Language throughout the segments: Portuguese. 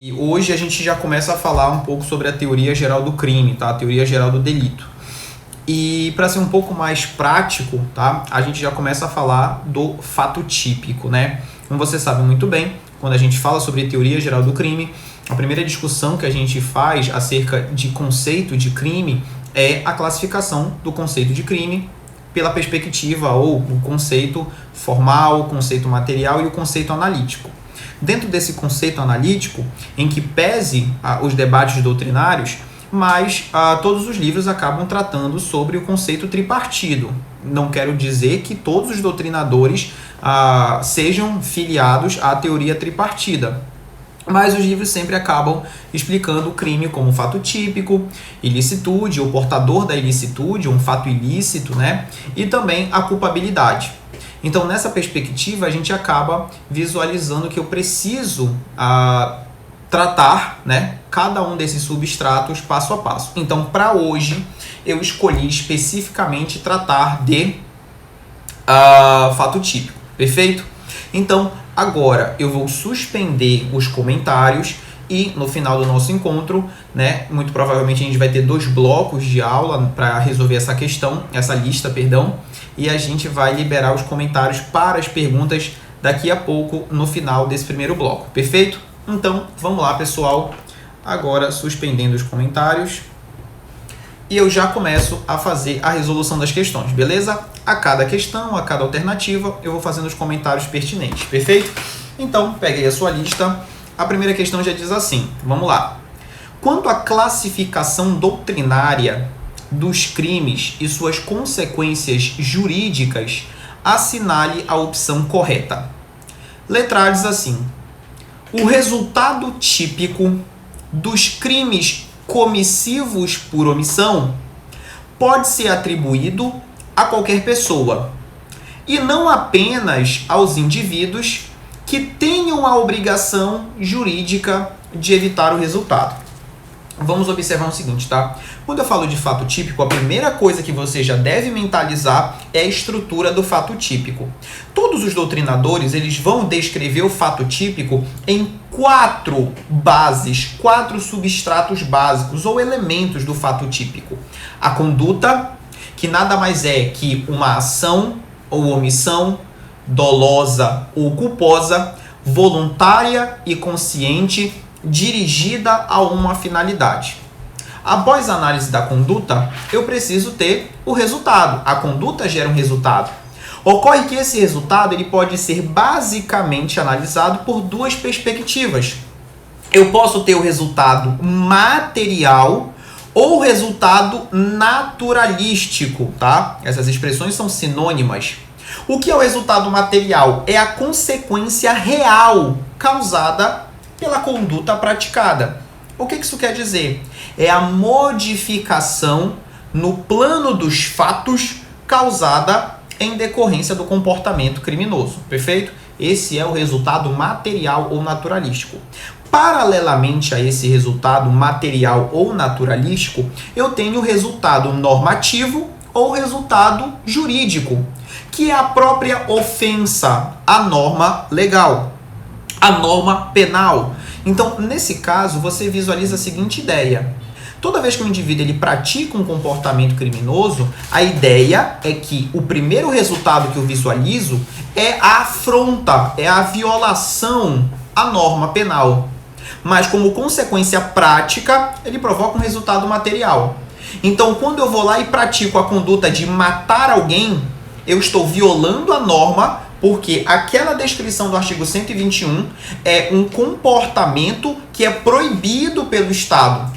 E hoje a gente já começa a falar um pouco sobre a teoria geral do crime, tá? A teoria geral do delito. E para ser um pouco mais prático, tá? A gente já começa a falar do fato típico, né? Como você sabe muito bem, quando a gente fala sobre teoria geral do crime, a primeira discussão que a gente faz acerca de conceito de crime é a classificação do conceito de crime pela perspectiva ou o conceito formal, o conceito material e o conceito analítico. Dentro desse conceito analítico, em que pese os debates doutrinários, mas todos os livros acabam tratando sobre o conceito tripartido. Não quero dizer que todos os doutrinadores sejam filiados à teoria tripartida, mas os livros sempre acabam explicando o crime como fato típico, ilicitude, ou portador da ilicitude, um fato ilícito, né? E também a culpabilidade. Então, nessa perspectiva, a gente acaba visualizando que eu preciso tratar, né, cada um desses substratos passo a passo. Então, para hoje, eu escolhi especificamente tratar de fato típico, perfeito? Então, agora eu vou suspender os comentários e no final do nosso encontro, né, muito provavelmente a gente vai ter 2 blocos de aula para resolver essa lista, e a gente vai liberar os comentários para as perguntas daqui a pouco no final desse primeiro bloco, perfeito? Então, vamos lá, pessoal, agora suspendendo os comentários e eu já começo a fazer a resolução das questões, beleza? A cada questão, a cada alternativa, eu vou fazendo os comentários pertinentes, perfeito? Então, peguei a sua lista. A primeira questão já diz assim, vamos lá. Quanto à classificação doutrinária dos crimes e suas consequências jurídicas, assinale a opção correta. Letra A diz assim: o resultado típico dos crimes comissivos por omissão pode ser atribuído a qualquer pessoa, e não apenas aos indivíduos que tenham a obrigação jurídica de evitar o resultado. Vamos observar o seguinte, tá? Quando eu falo de fato típico, a primeira coisa que você já deve mentalizar é a estrutura do fato típico. Todos os doutrinadores, eles vão descrever o fato típico em 4 bases, 4 substratos básicos ou elementos do fato típico. A conduta, que nada mais é que uma ação ou omissão dolosa ou culposa, voluntária e consciente, dirigida a uma finalidade. Após a análise da conduta, eu preciso ter o resultado. A conduta gera um resultado. Ocorre que esse resultado ele pode ser basicamente analisado por 2 perspectivas. Eu posso ter o resultado material ou o resultado naturalístico, tá? Essas expressões são sinônimas. O que é o resultado material? É a consequência real causada pela conduta praticada. O que isso quer dizer? É a modificação no plano dos fatos causada em decorrência do comportamento criminoso, perfeito? Esse é o resultado material ou naturalístico. Paralelamente a esse resultado material ou naturalístico, eu tenho o resultado normativo ou resultado jurídico, que é a própria ofensa à norma legal, a norma penal. Então, nesse caso, você visualiza a seguinte ideia. Toda vez que o indivíduo ele pratica um comportamento criminoso, a ideia é que o primeiro resultado que eu visualizo é a afronta, é a violação à norma penal. Mas como consequência prática, ele provoca um resultado material. Então, quando eu vou lá e pratico a conduta de matar alguém, eu estou violando a norma, porque aquela descrição do artigo 121 é um comportamento que é proibido pelo Estado.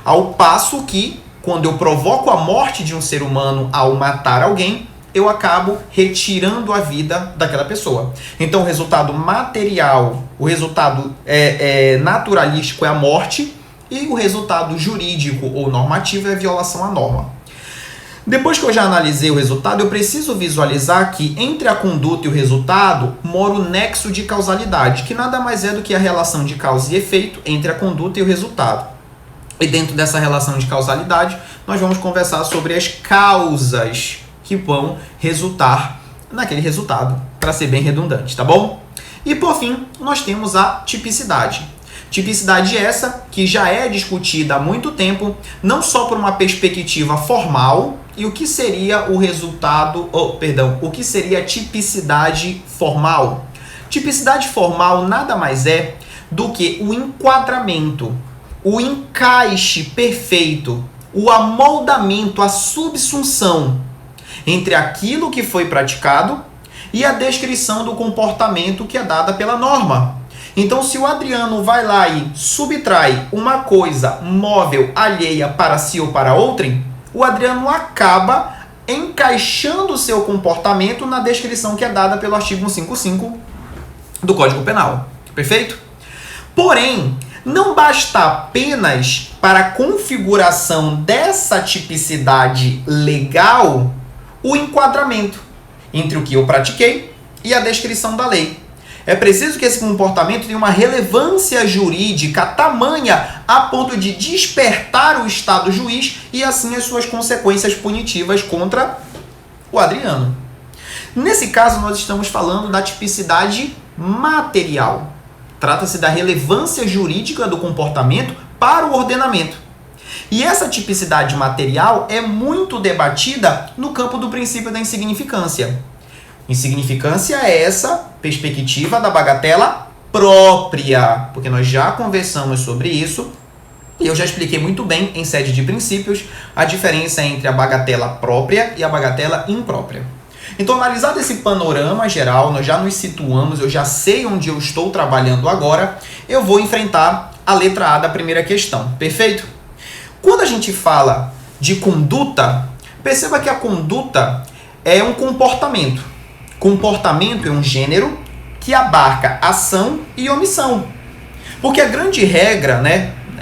Ao passo que, quando eu provoco a morte de um ser humano ao matar alguém, eu acabo retirando a vida daquela pessoa. Então, o resultado material, o resultado naturalístico é a morte, e o resultado jurídico ou normativo é a violação à norma. Depois que eu já analisei o resultado, eu preciso visualizar que entre a conduta e o resultado mora o nexo de causalidade, que nada mais é do que a relação de causa e efeito entre a conduta e o resultado. E dentro dessa relação de causalidade, nós vamos conversar sobre as causas que vão resultar naquele resultado, para ser bem redundante, tá bom? E por fim, nós temos a tipicidade. Tipicidade essa que já é discutida há muito tempo, não só por uma perspectiva formal, e o que seria o resultado, o que seria tipicidade formal? Tipicidade formal nada mais é do que o enquadramento, o encaixe perfeito, o amoldamento, a subsunção entre aquilo que foi praticado e a descrição do comportamento que é dada pela norma. Então, se o Adriano vai lá e subtrai uma coisa móvel alheia para si ou para outrem, o Adriano acaba encaixando o seu comportamento na descrição que é dada pelo artigo 155 do Código Penal. Perfeito? Porém, não basta apenas para a configuração dessa tipicidade legal o enquadramento entre o que eu pratiquei e a descrição da lei. É preciso que esse comportamento tenha uma relevância jurídica tamanha a ponto de despertar o Estado juiz e assim as suas consequências punitivas contra o Adriano. Nesse caso, nós estamos falando da tipicidade material. Trata-se da relevância jurídica do comportamento para o ordenamento. E essa tipicidade material é muito debatida no campo do princípio da insignificância. Insignificância é essa perspectiva da bagatela própria, porque nós já conversamos sobre isso e eu já expliquei muito bem em sede de princípios a diferença entre a bagatela própria e a bagatela imprópria. Então, analisado esse panorama geral, nós já nos situamos, eu já sei onde eu estou trabalhando agora, eu vou enfrentar a letra A da primeira questão, perfeito? Quando a gente fala de conduta, perceba que a conduta é um comportamento. Comportamento é um gênero que abarca ação e omissão. Porque a grande regra,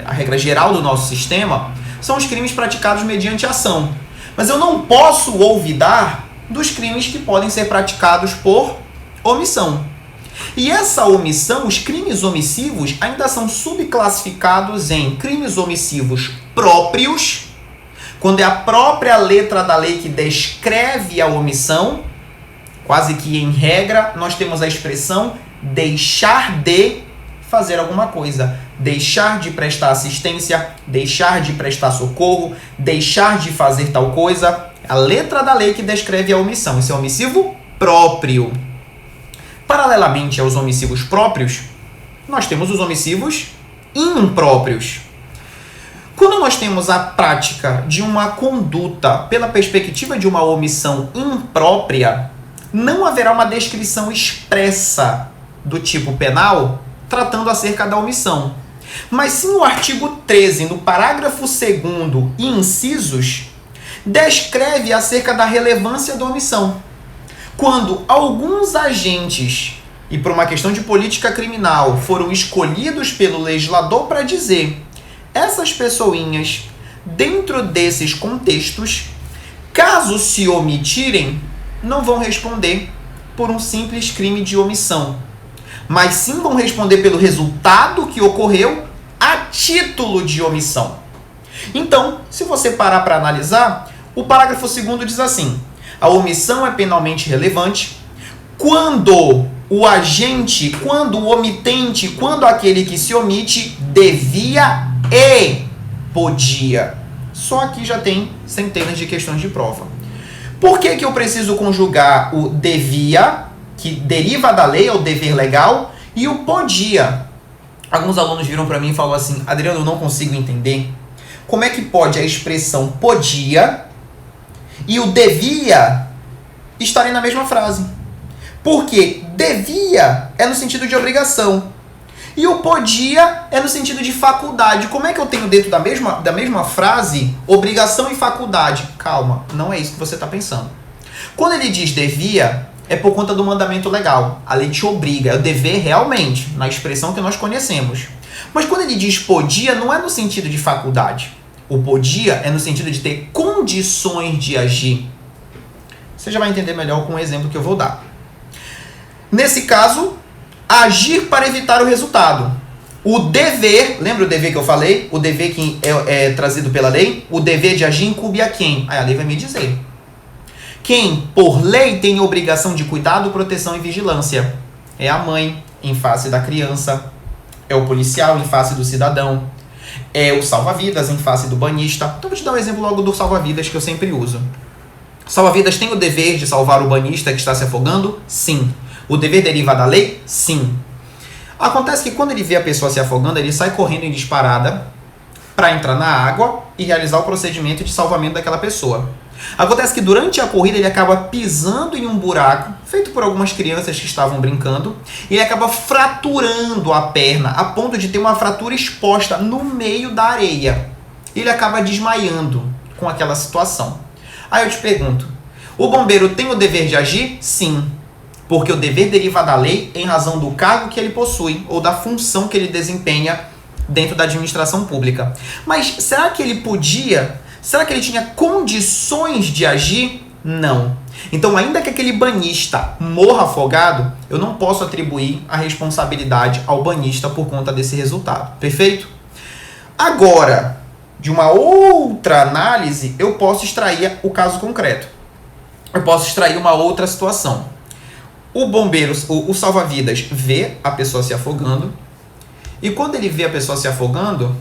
a regra geral do nosso sistema, são os crimes praticados mediante ação. Mas eu não posso olvidar dos crimes que podem ser praticados por omissão. E essa omissão, os crimes omissivos, ainda são subclassificados em crimes omissivos próprios, quando é a própria letra da lei que descreve a omissão. Quase que em regra, nós temos a expressão deixar de fazer alguma coisa. Deixar de prestar assistência, deixar de prestar socorro, deixar de fazer tal coisa. A letra da lei que descreve a omissão. Isso é omissivo próprio. Paralelamente aos omissivos próprios, nós temos os omissivos impróprios. Quando nós temos a prática de uma conduta pela perspectiva de uma omissão imprópria, não haverá uma descrição expressa do tipo penal tratando acerca da omissão. Mas sim o artigo 13, no parágrafo 2º e incisos, descreve acerca da relevância da omissão. Quando alguns agentes, e por uma questão de política criminal, foram escolhidos pelo legislador para dizer essas pessoinhas, dentro desses contextos, caso se omitirem, não vão responder por um simples crime de omissão, mas sim vão responder pelo resultado que ocorreu a título de omissão. Então, se você parar para analisar, o parágrafo 2º diz assim: a omissão é penalmente relevante quando o agente, quando o omitente, quando aquele que se omite devia e podia. Só aqui já tem centenas de questões de prova. Por que eu preciso conjugar o devia, que deriva da lei, é o dever legal, e o podia? Alguns alunos viram para mim e falaram assim: Adriano, eu não consigo entender como é que pode a expressão podia e o devia estarem na mesma frase. Porque devia é no sentido de obrigação e o podia é no sentido de faculdade. Como é que eu tenho dentro da mesma frase obrigação e faculdade? Calma, não é isso que você está pensando. Quando ele diz devia, é por conta do mandamento legal. A lei te obriga, é o dever realmente, na expressão que nós conhecemos. Mas quando ele diz podia, não é no sentido de faculdade. O podia é no sentido de ter condições de agir. Você já vai entender melhor com o exemplo que eu vou dar. Nesse caso, agir para evitar o resultado. O dever, lembra o dever que eu falei? O dever que é trazido pela lei? O dever de agir incumbe a quem? Aí a lei vai me dizer. Quem, por lei, tem obrigação de cuidado, proteção e vigilância? É a mãe, em face da criança. é o policial em face do cidadão, é o salva-vidas em face do banhista. Então vou te dar um exemplo logo do salva-vidas que eu sempre uso. Salva-vidas tem o dever de salvar o banhista que está se afogando? Sim. O dever deriva da lei? Sim. Acontece que quando ele vê a pessoa se afogando, ele sai correndo em disparada para entrar na água e realizar o procedimento de salvamento daquela pessoa. Acontece que durante a corrida ele acaba pisando em um buraco, feito por algumas crianças que estavam brincando, e ele acaba fraturando a perna, a ponto de ter uma fratura exposta no meio da areia. Ele acaba desmaiando com aquela situação. Aí eu te pergunto, o bombeiro tem o dever de agir? Sim, porque o dever deriva da lei em razão do cargo que ele possui ou da função que ele desempenha dentro da administração pública. Mas será que ele podia? Será que ele tinha condições de agir? Não. Então, ainda que aquele banhista morra afogado, eu não posso atribuir a responsabilidade ao banhista por conta desse resultado. Perfeito? Agora, de uma outra análise, eu posso extrair o caso concreto. Eu posso extrair uma outra situação. O bombeiro, o salva-vidas, vê a pessoa se afogando, e quando ele vê a pessoa se afogando,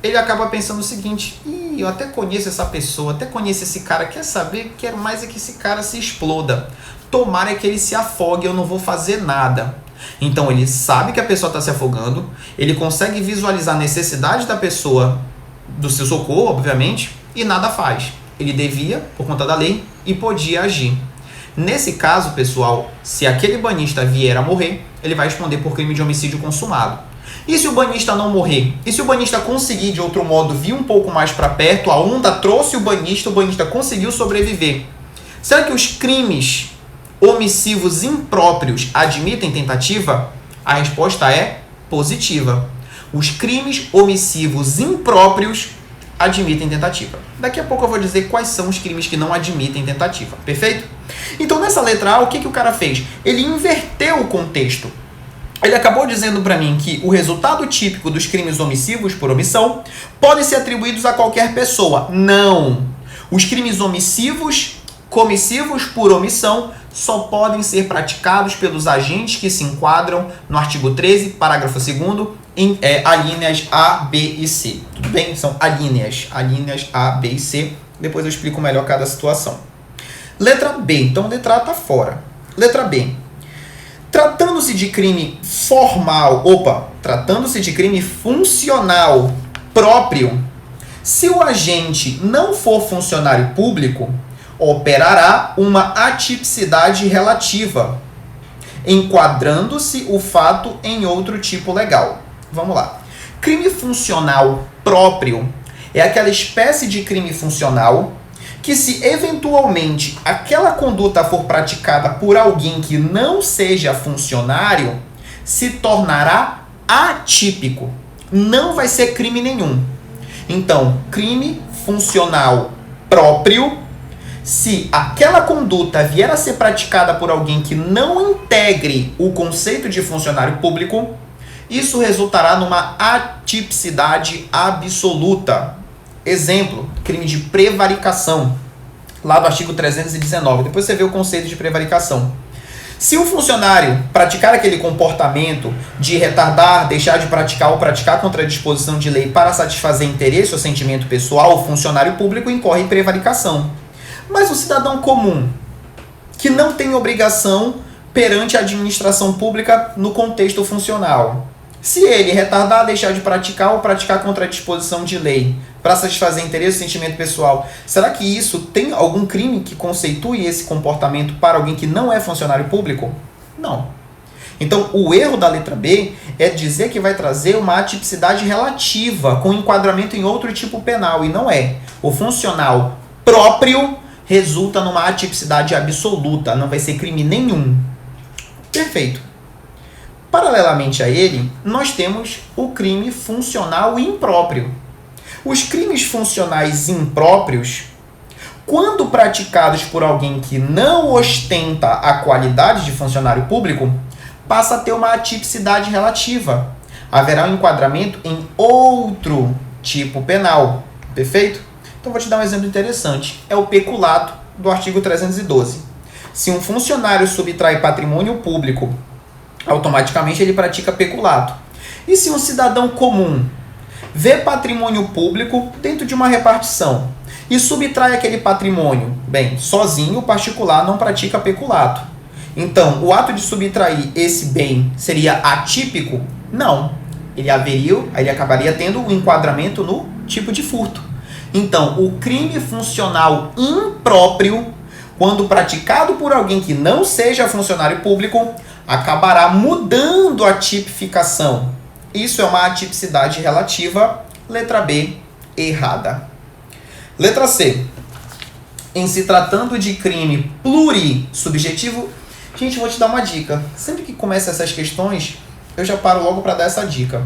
ele acaba pensando o seguinte: eu até conheço essa pessoa, até conheço esse cara, quer saber? Quero mais é que esse cara se exploda. Tomara que ele se afogue, eu não vou fazer nada. Então ele sabe que a pessoa está se afogando, ele consegue visualizar a necessidade da pessoa, do seu socorro, obviamente, e nada faz. Ele devia, por conta da lei, e podia agir. Nesse caso, pessoal, se aquele banhista vier a morrer, ele vai responder por crime de homicídio consumado. E se o banhista não morrer? E se o banhista conseguir, de outro modo, vir um pouco mais para perto, a onda trouxe o banhista conseguiu sobreviver? Será que os crimes omissivos impróprios admitem tentativa? A resposta é positiva. Os crimes omissivos impróprios admitem tentativa. Daqui a pouco eu vou dizer quais são os crimes que não admitem tentativa. Perfeito? Então, nessa letra A, o que o cara fez? Ele inverteu o contexto. Ele acabou dizendo para mim que o resultado típico dos crimes omissivos por omissão podem ser atribuídos a qualquer pessoa. Não! Os crimes comissivos por omissão só podem ser praticados pelos agentes que se enquadram no artigo 13, parágrafo 2º, em alíneas A, B e C. Tudo bem? São alíneas A, B e C. Depois eu explico melhor cada situação. Letra B. Então, letra A está fora. Letra B. Tratando-se de crime tratando-se de crime funcional próprio, se o agente não for funcionário público, operará uma atipicidade relativa, enquadrando-se o fato em outro tipo legal. Vamos lá. Crime funcional próprio é aquela espécie de crime funcional que, se eventualmente aquela conduta for praticada por alguém que não seja funcionário, se tornará atípico. Não vai ser crime nenhum. Então, crime funcional próprio, se aquela conduta vier a ser praticada por alguém que não integre o conceito de funcionário público, isso resultará numa atipicidade absoluta. Exemplo, crime de prevaricação, lá do artigo 319. Depois você vê o conceito de prevaricação. Se um funcionário praticar aquele comportamento de retardar, deixar de praticar ou praticar contra a disposição de lei para satisfazer interesse ou sentimento pessoal, o funcionário público incorre em prevaricação. Mas o cidadão comum, que não tem obrigação perante a administração pública no contexto funcional, se ele retardar, deixar de praticar ou praticar contra a disposição de lei para satisfazer interesse ou sentimento pessoal, será que isso tem algum crime que conceitue esse comportamento para alguém que não é funcionário público? Não. Então, o erro da letra B é dizer que vai trazer uma atipicidade relativa com enquadramento em outro tipo penal, e não é. O funcional próprio resulta numa atipicidade absoluta, não vai ser crime nenhum. Perfeito. Paralelamente a ele, nós temos o crime funcional impróprio. Os crimes funcionais impróprios, quando praticados por alguém que não ostenta a qualidade de funcionário público, passa a ter uma atipicidade relativa. Haverá um enquadramento em outro tipo penal. Perfeito? Então vou te dar um exemplo interessante. É o peculato do artigo 312. Se um funcionário subtrai patrimônio público, automaticamente ele pratica peculato. E se um cidadão comum vê patrimônio público dentro de uma repartição e subtrai aquele patrimônio? Bem, sozinho o particular não pratica peculato. Então, o ato de subtrair esse bem seria atípico? Não. Ele acabaria tendo um enquadramento no tipo de furto. Então, o crime funcional impróprio, quando praticado por alguém que não seja funcionário público, acabará mudando a tipificação. Isso é uma atipicidade relativa. Letra B, errada. Letra C. Em se tratando de crime plurissubjetivo, gente, eu vou te dar uma dica. Sempre que começa essas questões, eu já paro logo para dar essa dica.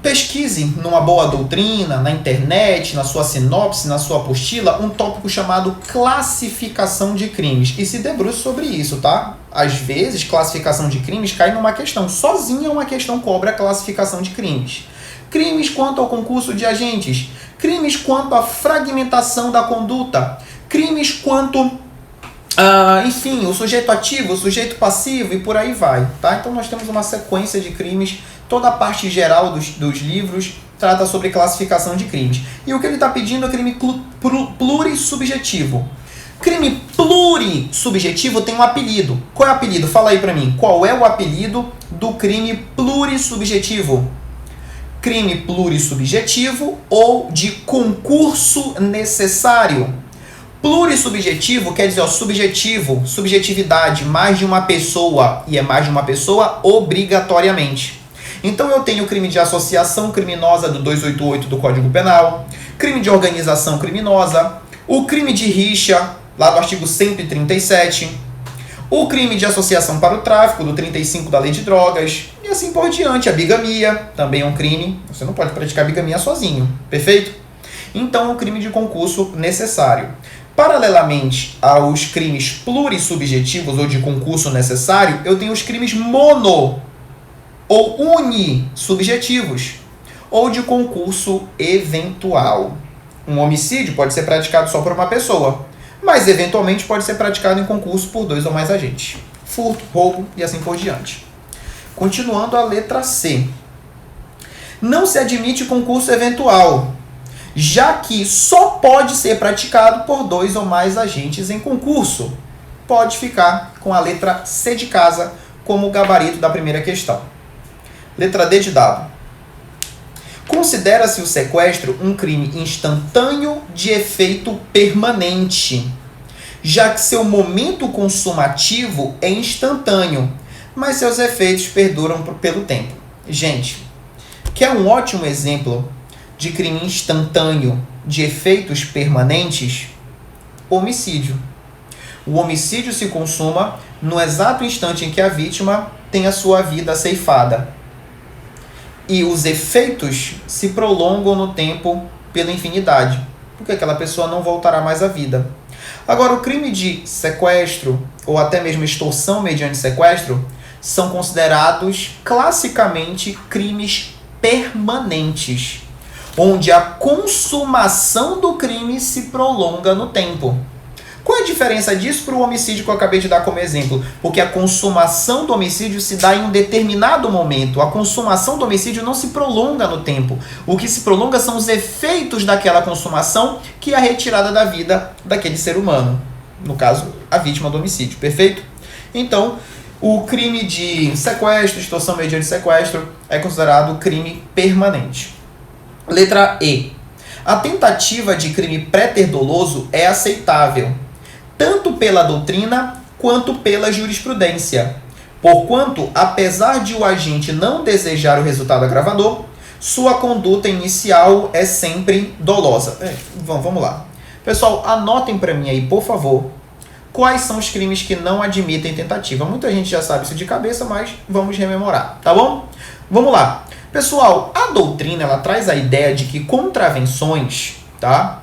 Pesquise numa boa doutrina, na internet, na sua sinopse, na sua apostila, um tópico chamado classificação de crimes. E se debruce sobre isso, tá? Às vezes, classificação de crimes cai numa questão. Sozinha uma questão cobre a classificação de crimes. Crimes quanto ao concurso de agentes. Crimes quanto à fragmentação da conduta. Crimes quanto... enfim, o sujeito ativo, o sujeito passivo e por aí vai, tá? Então nós temos uma sequência de crimes, toda a parte geral dos livros trata sobre classificação de crimes. E o que ele está pedindo é crime plurissubjetivo. Crime plurissubjetivo tem um apelido. Qual é o apelido? Fala aí pra mim. Qual é o apelido do crime plurissubjetivo? Crime plurissubjetivo ou de concurso necessário. Plurissubjetivo quer dizer, subjetivo, subjetividade, mais de uma pessoa, e é mais de uma pessoa obrigatoriamente. Então eu tenho o crime de associação criminosa do 288 do Código Penal, crime de organização criminosa, o crime de rixa, lá do artigo 137, o crime de associação para o tráfico, do 35 da Lei de Drogas, e assim por diante. A bigamia também é um crime, você não pode praticar bigamia sozinho, perfeito? Então é um crime de concurso necessário. Paralelamente aos crimes plurissubjetivos ou de concurso necessário, eu tenho os crimes mono ou unissubjetivos ou de concurso eventual. Um homicídio pode ser praticado só por uma pessoa, mas eventualmente pode ser praticado em concurso por 2 ou mais agentes. Furto, roubo e assim por diante. Continuando a letra C. Não se admite concurso eventual, já que só pode ser praticado por 2 ou mais agentes em concurso. Pode ficar com a letra C de casa como gabarito da primeira questão. Letra D de dado. Considera-se o sequestro um crime instantâneo de efeito permanente, já que seu momento consumativo é instantâneo, mas seus efeitos perduram pelo tempo. Gente, quer um ótimo exemplo de crime instantâneo de efeitos permanentes? Homicídio. O homicídio se consuma no exato instante em que a vítima tem a sua vida ceifada. E os efeitos se prolongam no tempo pela infinidade, porque aquela pessoa não voltará mais à vida. Agora, o crime de sequestro, ou até mesmo extorsão mediante sequestro, são considerados classicamente crimes permanentes, onde a consumação do crime se prolonga no tempo. Qual é a diferença disso para o homicídio que eu acabei de dar como exemplo? Porque a consumação do homicídio se dá em um determinado momento. A consumação do homicídio não se prolonga no tempo. O que se prolonga são os efeitos daquela consumação, que é a retirada da vida daquele ser humano. No caso, a vítima do homicídio. Perfeito? Então, o crime de sequestro, extorsão mediante sequestro, é considerado crime permanente. Letra E. A tentativa de crime pré-ter-doloso é aceitável, tanto pela doutrina quanto pela jurisprudência, porquanto, apesar de o agente não desejar o resultado agravador, sua conduta inicial é sempre dolosa. Vamos lá. Pessoal, anotem para mim aí, por favor, quais são os crimes que não admitem tentativa. Muita gente já sabe isso de cabeça, mas vamos rememorar, tá bom? Vamos lá. Pessoal, a doutrina ela traz a ideia de que contravenções, tá?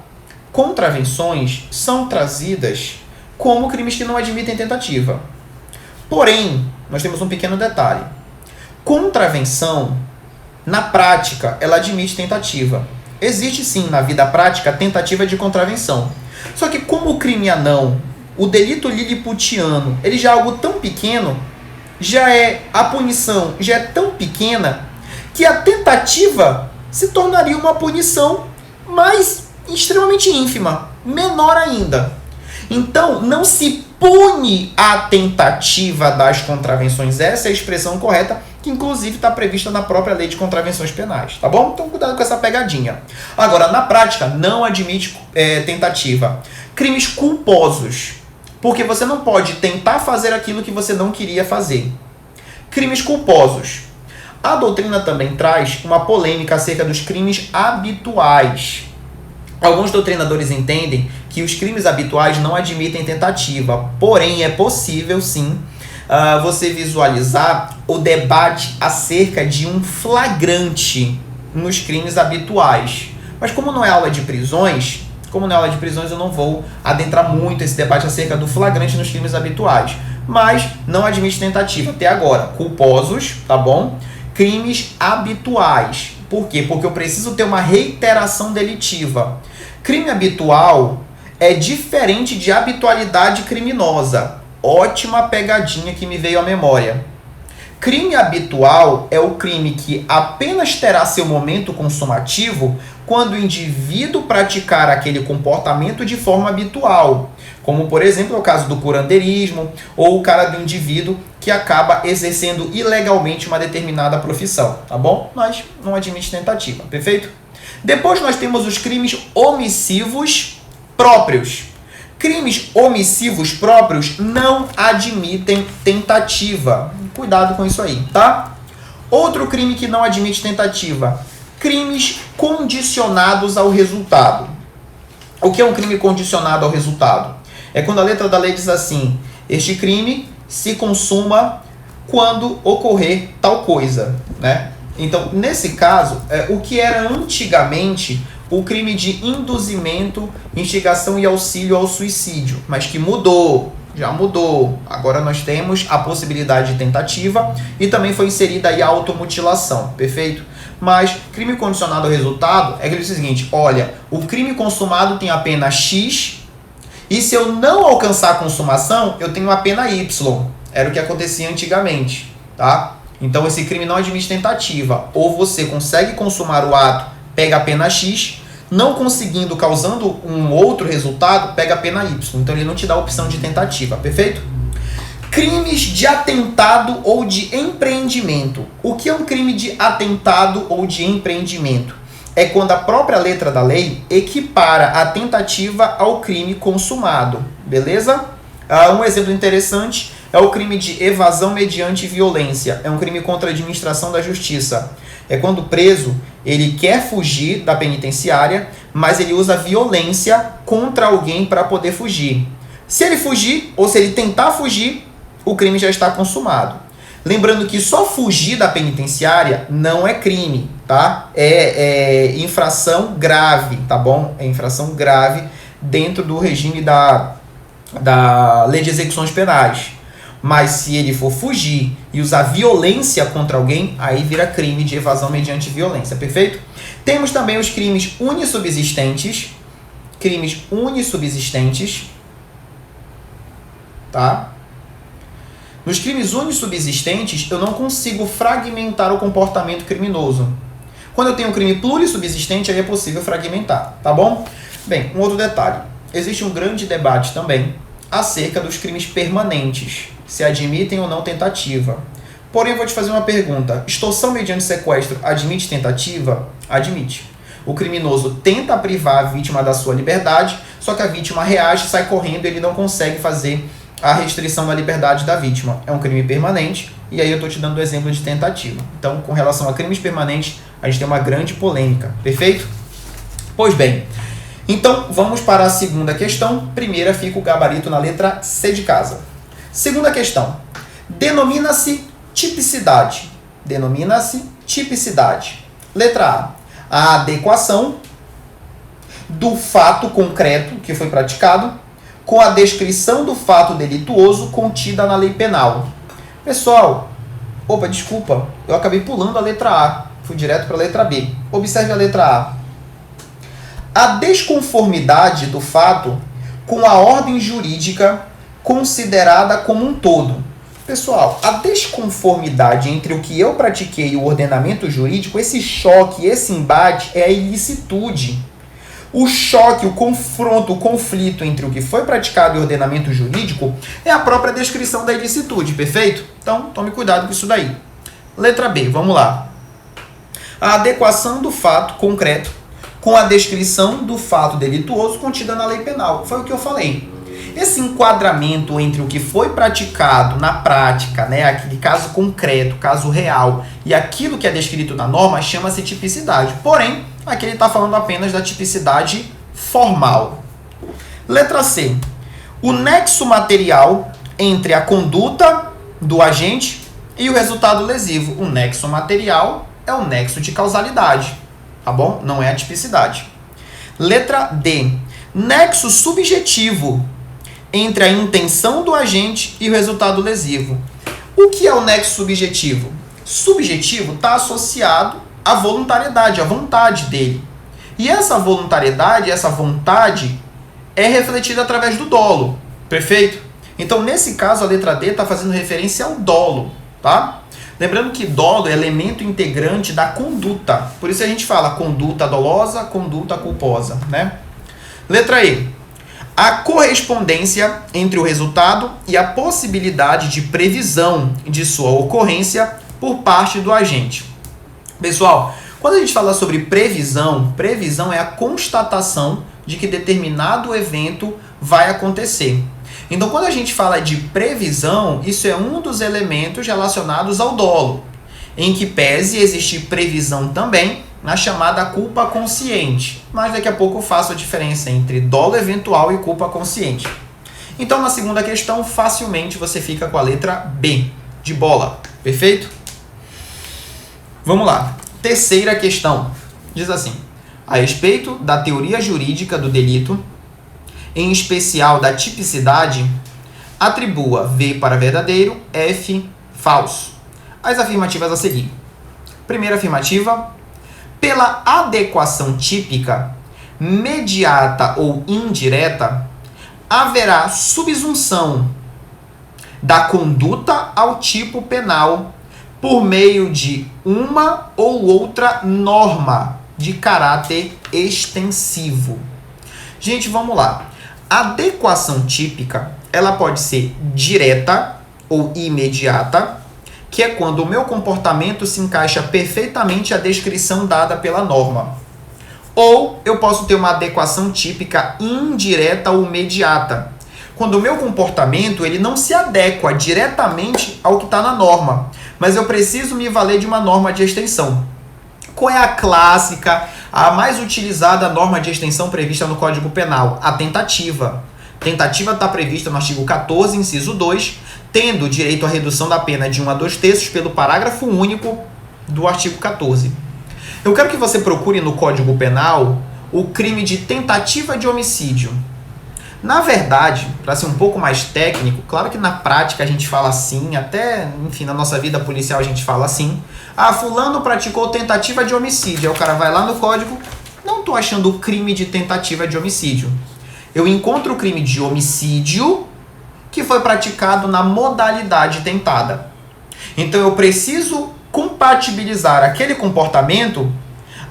Contravenções são trazidas como crimes que não admitem tentativa. Porém, nós temos um pequeno detalhe. Contravenção, na prática, ela admite tentativa. Existe sim, na vida prática, tentativa de contravenção. Só que como o crime anão, o delito liliputiano, ele já é algo tão pequeno a punição já é tão pequena que a tentativa se tornaria uma punição mais extremamente ínfima, menor ainda. Então, não se pune a tentativa das contravenções. Essa é a expressão correta, que inclusive está prevista na própria Lei de Contravenções Penais, tá bom? Então, cuidado com essa pegadinha. Agora, na prática, não admite tentativa. Crimes culposos, porque você não pode tentar fazer aquilo que você não queria fazer. Crimes culposos. A doutrina também traz uma polêmica acerca dos crimes habituais. Alguns doutrinadores entendem que os crimes habituais não admitem tentativa, porém é possível sim você visualizar o debate acerca de um flagrante nos crimes habituais. Mas como não é aula de prisões, eu não vou adentrar muito esse debate acerca do flagrante nos crimes habituais. Mas não admite tentativa até agora. Culposos, tá bom? Crimes habituais. Por quê? Porque eu preciso ter uma reiteração delitiva. Crime habitual é diferente de habitualidade criminosa. Ótima pegadinha que me veio à memória. Crime habitual é o crime que apenas terá seu momento consumativo quando o indivíduo praticar aquele comportamento de forma habitual. Como, por exemplo, é o caso do curandeirismo ou o cara do indivíduo que acaba exercendo ilegalmente uma determinada profissão, tá bom? Mas não admite tentativa, perfeito? Depois nós temos os crimes omissivos próprios. Crimes omissivos próprios não admitem tentativa. Cuidado com isso aí, tá? Outro crime que não admite tentativa. Crimes condicionados ao resultado. O que é um crime condicionado ao resultado? É quando a letra da lei diz assim: este crime se consuma quando ocorrer tal coisa, né? Então, nesse caso, o que era antigamente o crime de induzimento, instigação e auxílio ao suicídio, mas que já mudou. Agora nós temos a possibilidade de tentativa e também foi inserida aí a automutilação, perfeito? Mas crime condicionado ao resultado é aquele seguinte: olha, o crime consumado tem a pena X e se eu não alcançar a consumação, eu tenho a pena Y. Era o que acontecia antigamente, tá? Então esse crime não admite tentativa. Ou você consegue consumar o ato, pega a pena X, não conseguindo, causando um outro resultado, pega a pena Y. Então ele não te dá a opção de tentativa, perfeito? Crimes de atentado ou de empreendimento. O que é um crime de atentado ou de empreendimento? É quando a própria letra da lei equipara a tentativa ao crime consumado, beleza? Um exemplo interessante é o crime de evasão mediante violência. É um crime contra a administração da justiça. É quando o preso ele quer fugir da penitenciária, mas ele usa violência contra alguém para poder fugir. Se ele fugir, ou se ele tentar fugir, o crime já está consumado. Lembrando que só fugir da penitenciária não é crime, tá? É infração grave, tá bom? É infração grave dentro do regime da Lei de Execuções Penais. Mas se ele for fugir e usar violência contra alguém, aí vira crime de evasão mediante violência, perfeito? Temos também os crimes unissubsistentes. Crimes unissubsistentes, tá? Nos crimes unissubsistentes, eu não consigo fragmentar o comportamento criminoso. Quando eu tenho um crime plurissubsistente, aí é possível fragmentar, tá bom? Bem, um outro detalhe. Existe um grande debate também acerca dos crimes permanentes, se admitem ou não tentativa. Porém, eu vou te fazer uma pergunta. Extorsão mediante sequestro admite tentativa? Admite. O criminoso tenta privar a vítima da sua liberdade, só que a vítima reage, sai correndo e ele não consegue fazer a restrição da liberdade da vítima. É um crime permanente, e aí eu estou te dando o exemplo de tentativa. Então, com relação a crimes permanentes, a gente tem uma grande polêmica, perfeito? Pois bem, então vamos para a segunda questão. Primeira fica o gabarito na letra C de casa. Segunda questão. Denomina-se tipicidade. Denomina-se tipicidade. Letra A. A adequação do fato concreto que foi praticado com a descrição do fato delituoso contida na lei penal. Pessoal, desculpa, eu acabei pulando a letra A, fui direto para a letra B. Observe a letra A. A desconformidade do fato com a ordem jurídica considerada como um todo. Pessoal, a desconformidade entre o que eu pratiquei e o ordenamento jurídico, esse choque, esse embate é a ilicitude. O choque, o confronto, o conflito entre o que foi praticado e o ordenamento jurídico é a própria descrição da ilicitude, perfeito? Então, tome cuidado com isso daí. Letra B, vamos lá. A adequação do fato concreto com a descrição do fato delituoso contida na lei penal. Foi o que eu falei. Esse enquadramento entre o que foi praticado na prática, né, aquele caso concreto, caso real, e aquilo que é descrito na norma chama-se tipicidade. Porém, aqui ele está falando apenas da tipicidade formal. Letra C. O nexo material entre a conduta do agente e o resultado lesivo. O nexo material é o nexo de causalidade, tá bom? Não é a tipicidade. Letra D. Nexo subjetivo entre a intenção do agente e o resultado lesivo. O que é o nexo subjetivo? Subjetivo está associado à voluntariedade, à vontade dele. E essa voluntariedade, essa vontade, é refletida através do dolo. Perfeito? Então, nesse caso, a letra D está fazendo referência ao dolo, tá? Lembrando que dolo é elemento integrante da conduta. Por isso a gente fala conduta dolosa, conduta culposa, né? Letra E. A correspondência entre o resultado e a possibilidade de previsão de sua ocorrência por parte do agente. Pessoal, quando a gente fala sobre previsão, previsão é a constatação de que determinado evento vai acontecer. Então, quando a gente fala de previsão, isso é um dos elementos relacionados ao dolo, em que pese existir previsão também na chamada culpa consciente. Mas daqui a pouco eu faço a diferença entre dolo eventual e culpa consciente. Então, na segunda questão, facilmente você fica com a letra B, de bola. Perfeito? Vamos lá. Terceira questão. Diz assim: a respeito da teoria jurídica do delito, em especial da tipicidade, atribua V para verdadeiro, F falso. As afirmativas a seguir. Primeira afirmativa: pela adequação típica, mediata ou indireta, haverá subsunção da conduta ao tipo penal por meio de uma ou outra norma de caráter extensivo. Gente, vamos lá. A adequação típica, ela pode ser direta ou imediata, que é quando o meu comportamento se encaixa perfeitamente à descrição dada pela norma. Ou eu posso ter uma adequação típica indireta ou imediata, quando o meu comportamento ele não se adequa diretamente ao que está na norma, mas eu preciso me valer de uma norma de extensão. Qual é a clássica, a mais utilizada norma de extensão prevista no Código Penal? A tentativa. Tentativa está prevista no artigo 14, inciso 2, tendo direito à redução da pena de 1 a 2 terços pelo parágrafo único do artigo 14. Eu quero que você procure no Código Penal o crime de tentativa de homicídio. Na verdade, para ser um pouco mais técnico, claro que na prática a gente fala assim, até, enfim, na nossa vida policial a gente fala assim, fulano praticou tentativa de homicídio. Aí o cara vai lá no código, não estou achando o crime de tentativa de homicídio. Eu encontro o crime de homicídio que foi praticado na modalidade tentada. Então eu preciso compatibilizar aquele comportamento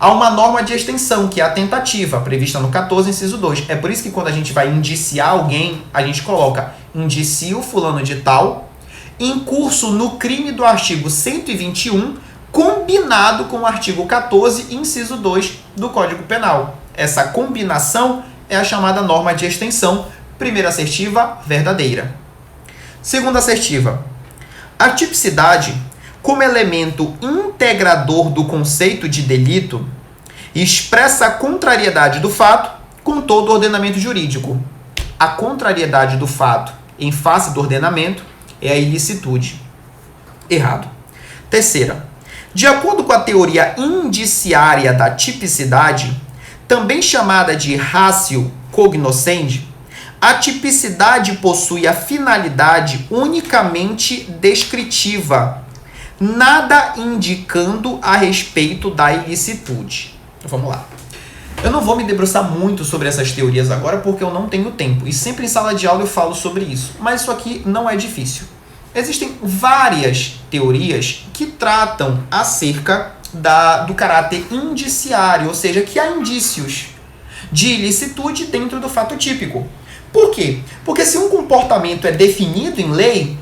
a uma norma de extensão, que é a tentativa, prevista no 14, inciso 2. É por isso que quando a gente vai indiciar alguém, a gente coloca indicio fulano de tal, em curso no crime do artigo 121, combinado com o artigo 14, inciso 2 do Código Penal. Essa combinação é a chamada norma de extensão. Primeira assertiva, verdadeira. Segunda assertiva, a tipicidade, como elemento integrador do conceito de delito, expressa a contrariedade do fato com todo o ordenamento jurídico. A contrariedade do fato em face do ordenamento é a ilicitude. Errado. Terceira, de acordo com a teoria indiciária da tipicidade, também chamada de ratio cognoscendi, a tipicidade possui a finalidade unicamente descritiva, nada indicando a respeito da ilicitude. Então, vamos lá. Eu não vou me debruçar muito sobre essas teorias agora porque eu não tenho tempo. E sempre em sala de aula eu falo sobre isso. Mas isso aqui não é difícil. existem várias teorias que tratam acerca do caráter indiciário, ou seja, que há indícios de ilicitude dentro do fato típico. Por quê? Porque se um comportamento é definido em lei,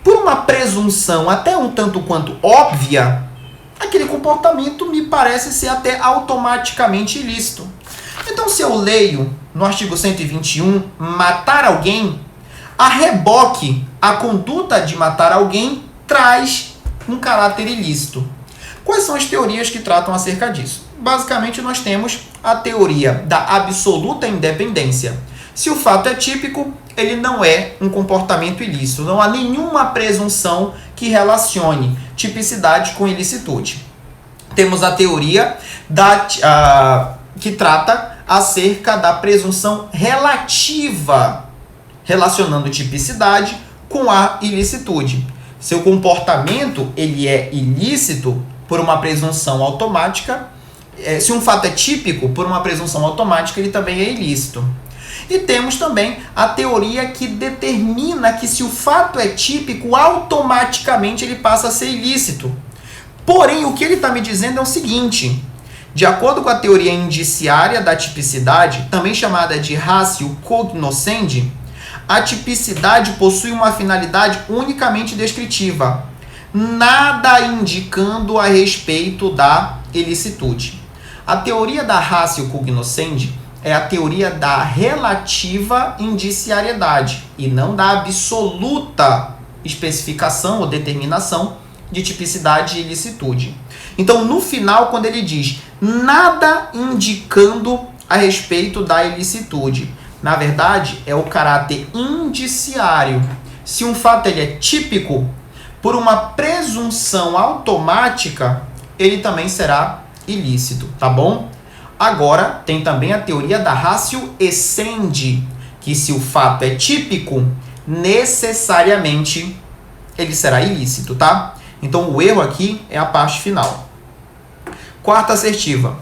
por uma presunção até um tanto quanto óbvia, aquele comportamento me parece ser até automaticamente ilícito. Então, se eu leio no artigo 121, matar alguém, a reboque, a conduta de matar alguém traz um caráter ilícito. Quais são as teorias que tratam acerca disso? Basicamente, nós temos a teoria da absoluta independência. Se o fato é típico, ele não é um comportamento ilícito. Não há nenhuma presunção que relacione tipicidade com ilicitude. Temos a teoria que trata acerca da presunção relativa, relacionando tipicidade com a ilicitude. Seu comportamento ele é ilícito por uma presunção automática. Se um fato é típico, por uma presunção automática, ele também é ilícito. E temos também a teoria que determina que se o fato é típico, automaticamente ele passa a ser ilícito. Porém, o que ele está me dizendo é o seguinte: de acordo com a teoria indiciária da tipicidade, também chamada de ratio cognoscendi, a tipicidade possui uma finalidade unicamente descritiva, nada indicando a respeito da ilicitude. A teoria da ratio cognoscendi é a teoria da relativa indiciariedade e não da absoluta especificação ou determinação de tipicidade e ilicitude. Então, no final, quando ele diz nada indicando a respeito da ilicitude, na verdade, é o caráter indiciário. Se um fato ele é típico, por uma presunção automática, ele também será ilícito, tá bom? Agora, tem também a teoria da ratio essendi, que se o fato é típico, necessariamente ele será ilícito, tá? Então, o erro aqui é a parte final. Quarta assertiva.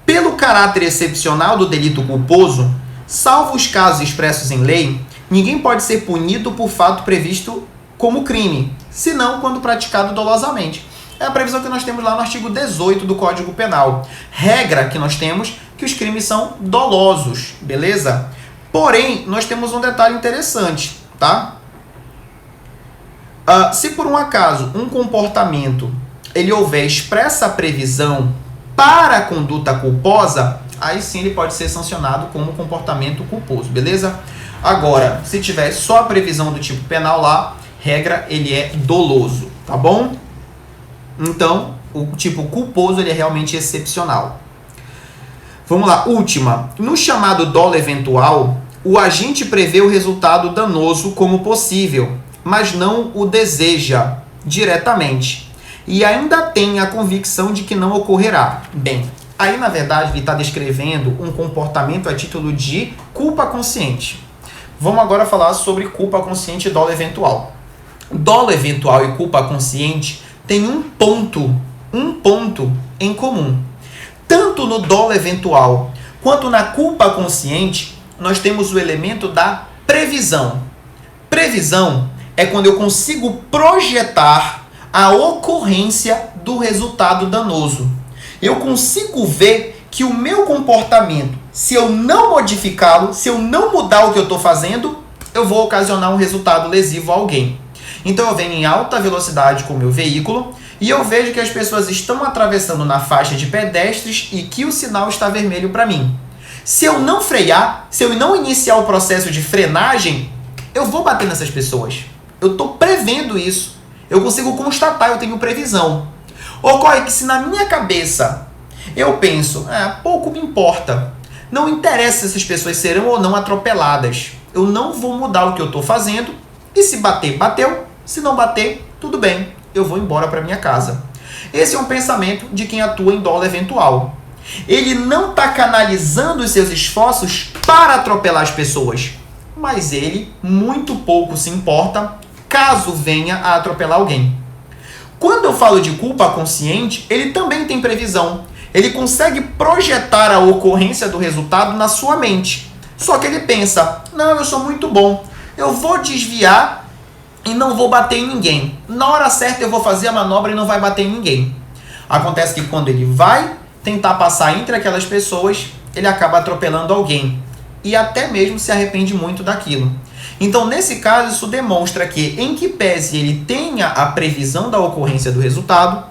Pelo caráter excepcional do delito culposo, salvo os casos expressos em lei, ninguém pode ser punido por fato previsto como crime, senão quando praticado dolosamente. É a previsão que nós temos lá no artigo 18 do Código Penal. Regra que nós temos que os crimes são dolosos, beleza? Porém, nós temos um detalhe interessante, tá? Se por um acaso um comportamento ele houver expressa previsão para a conduta culposa, aí sim ele pode ser sancionado como comportamento culposo, beleza? Agora, se tiver só a previsão do tipo penal lá, regra, ele é doloso, tá bom? Então, o tipo culposo ele é realmente excepcional. Vamos lá, última. No chamado dolo eventual, o agente prevê o resultado danoso como possível, mas não o deseja diretamente. E ainda tem a convicção de que não ocorrerá. Bem, aí na verdade ele está descrevendo um comportamento a título de culpa consciente. Vamos agora falar sobre culpa consciente e dolo eventual. Dolo eventual e culpa consciente tem um ponto em comum. Tanto no dolo eventual quanto na culpa consciente, nós temos o elemento da previsão. Previsão é quando eu consigo projetar a ocorrência do resultado danoso. Eu consigo ver que o meu comportamento, se eu não modificá-lo, se eu não mudar o que eu estou fazendo, eu vou ocasionar um resultado lesivo a alguém. Então eu venho em alta velocidade com o meu veículo e eu vejo que as pessoas estão atravessando na faixa de pedestres e que o sinal está vermelho para mim. Se eu não frear, se eu não iniciar o processo de frenagem, eu vou bater nessas pessoas. Eu estou prevendo isso. Eu consigo constatar, eu tenho previsão. Ocorre que se na minha cabeça eu penso, pouco me importa, não interessa se essas pessoas serão ou não atropeladas, eu não vou mudar o que eu estou fazendo, e se bater, bateu, se não bater, tudo bem, eu vou embora para minha casa. Esse é um pensamento de quem atua em dolo eventual. Ele não está canalizando os seus esforços para atropelar as pessoas, mas ele muito pouco se importa caso venha a atropelar alguém. Quando eu falo de culpa consciente, ele também tem previsão. Ele consegue projetar a ocorrência do resultado na sua mente. Só que ele pensa, não, eu sou muito bom, eu vou desviar e não vou bater em ninguém. Na hora certa eu vou fazer a manobra e não vai bater em ninguém. Acontece que quando ele vai tentar passar entre aquelas pessoas, ele acaba atropelando alguém e até mesmo se arrepende muito daquilo. Então, nesse caso, isso demonstra que, em que pese ele tenha a previsão da ocorrência do resultado,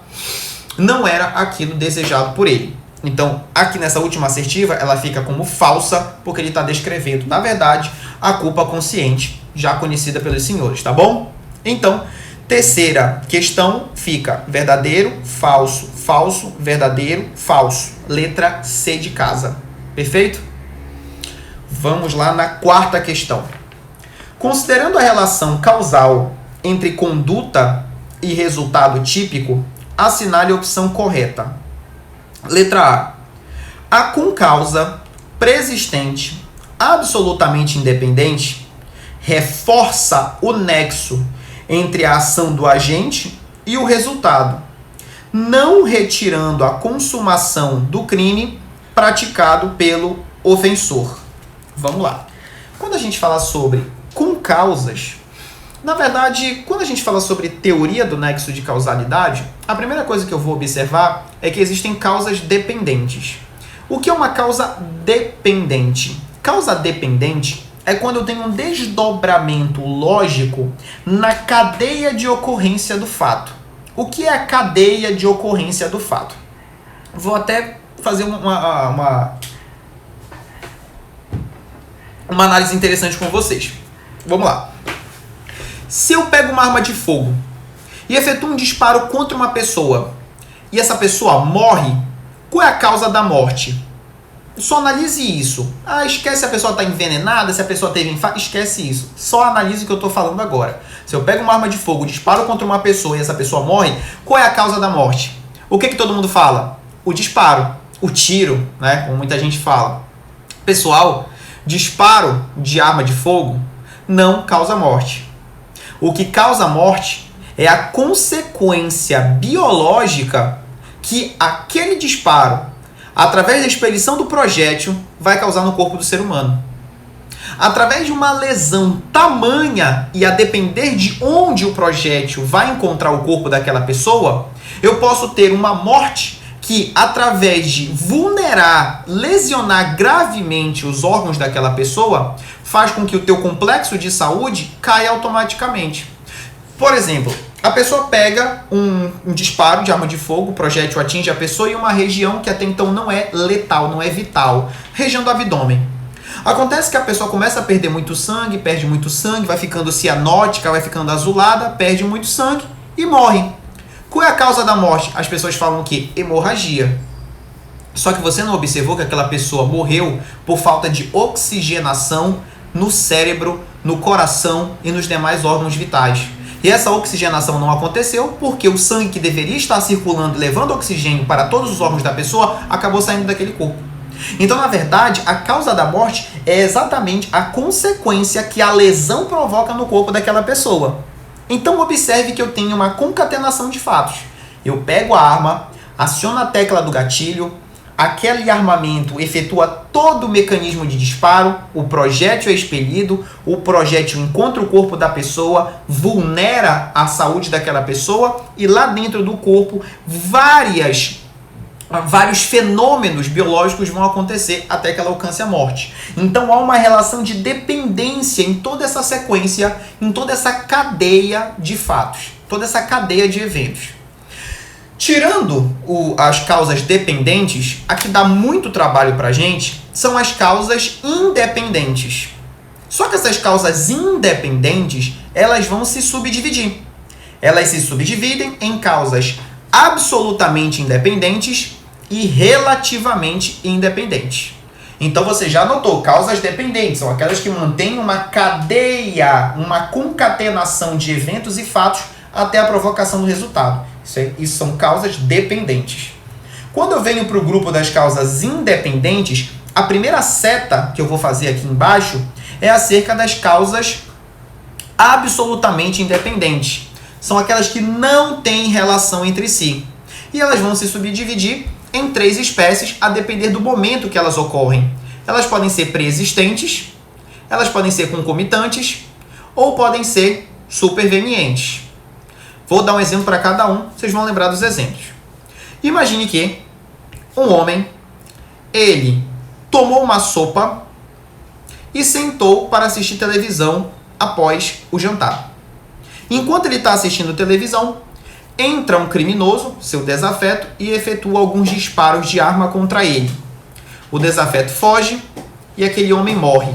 não era aquilo desejado por ele. Então, aqui nessa última assertiva, ela fica como falsa, porque ele está descrevendo, na verdade, a culpa consciente, já conhecida pelos senhores, tá bom? Então, terceira questão fica verdadeiro, falso, falso, verdadeiro, falso. Letra C de casa. Perfeito? Vamos lá na quarta questão. Considerando a relação causal entre conduta e resultado típico, assinale a opção correta. Letra A. A concausa preexistente, absolutamente independente, reforça o nexo entre a ação do agente e o resultado, não retirando a consumação do crime praticado pelo ofensor. Vamos lá. Quando a gente fala sobre concausas, na verdade, quando a gente fala sobre teoria do nexo de causalidade, a primeira coisa que eu vou observar é que existem causas dependentes. O que é uma causa dependente? Causa dependente é quando eu tenho um desdobramento lógico na cadeia de ocorrência do fato. O que é a cadeia de ocorrência do fato? Vou até fazer uma análise interessante com vocês. Vamos lá. Se eu pego uma arma de fogo e efetuo um disparo contra uma pessoa e essa pessoa morre, qual é a causa da morte? Só analise isso. Esquece se a pessoa está envenenada, se a pessoa teve infarto, esquece isso. Só analise o que eu estou falando agora. Se eu pego uma arma de fogo, disparo contra uma pessoa e essa pessoa morre, qual é a causa da morte? O que todo mundo fala? O disparo, o tiro, né? Como muita gente fala. Pessoal, disparo de arma de fogo não causa morte. O que causa morte é a consequência biológica que aquele disparo, através da expelição do projétil, vai causar no corpo do ser humano. Através de uma lesão tamanha e a depender de onde o projétil vai encontrar o corpo daquela pessoa, eu posso ter uma morte que, através de vulnerar, lesionar gravemente os órgãos daquela pessoa, faz com que o teu complexo de saúde caia automaticamente. Por exemplo, a pessoa pega um disparo de arma de fogo, o projétil atinge a pessoa em uma região que até então não é letal, não é vital, região do abdômen. Acontece que a pessoa começa a perder muito sangue, perde muito sangue, vai ficando cianótica, vai ficando azulada, perde muito sangue e morre. Qual é a causa da morte? As pessoas falam que hemorragia. Só que você não observou que aquela pessoa morreu por falta de oxigenação no cérebro, no coração e nos demais órgãos vitais. E essa oxigenação não aconteceu porque o sangue que deveria estar circulando, levando oxigênio para todos os órgãos da pessoa, acabou saindo daquele corpo. Então, na verdade, a causa da morte é exatamente a consequência que a lesão provoca no corpo daquela pessoa. Então, observe que eu tenho uma concatenação de fatos. Eu pego a arma, aciono a tecla do gatilho, aquele armamento efetua todo o mecanismo de disparo, o projétil é expelido, o projétil encontra o corpo da pessoa, vulnera a saúde daquela pessoa e lá dentro do corpo vários fenômenos biológicos vão acontecer até que ela alcance a morte. Então há uma relação de dependência em toda essa sequência, em toda essa cadeia de fatos, toda essa cadeia de eventos. Tirando as causas dependentes, a que dá muito trabalho pra gente são as causas independentes. Só que essas causas independentes, elas vão se subdividir. Elas se subdividem em causas absolutamente independentes e relativamente independentes. Então você já notou, causas dependentes são aquelas que mantêm uma cadeia, uma concatenação de eventos e fatos até a provocação do resultado. Isso são causas dependentes. Quando eu venho para o grupo das causas independentes, a primeira seta que eu vou fazer aqui embaixo é acerca das causas absolutamente independentes. São aquelas que não têm relação entre si. E elas vão se subdividir em 3 espécies, a depender do momento que elas ocorrem. Elas podem ser preexistentes, elas podem ser concomitantes ou podem ser supervenientes. Vou dar um exemplo para cada um, vocês vão lembrar dos exemplos. Imagine que um homem, ele tomou uma sopa e sentou para assistir televisão após o jantar. Enquanto ele está assistindo televisão, entra um criminoso, seu desafeto, e efetua alguns disparos de arma contra ele. O desafeto foge e aquele homem morre.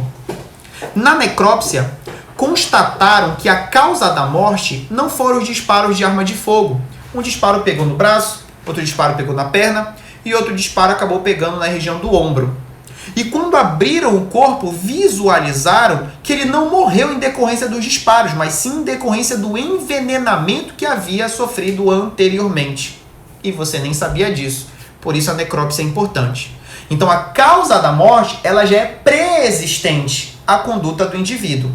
Na necrópsia, constataram que a causa da morte não foram os disparos de arma de fogo. Um disparo pegou no braço, outro disparo pegou na perna e outro disparo acabou pegando na região do ombro. E quando abriram o corpo, visualizaram que ele não morreu em decorrência dos disparos, mas sim em decorrência do envenenamento que havia sofrido anteriormente. E você nem sabia disso. Por isso a necrópsia é importante. Então a causa da morte, ela já é pré-existente à conduta do indivíduo.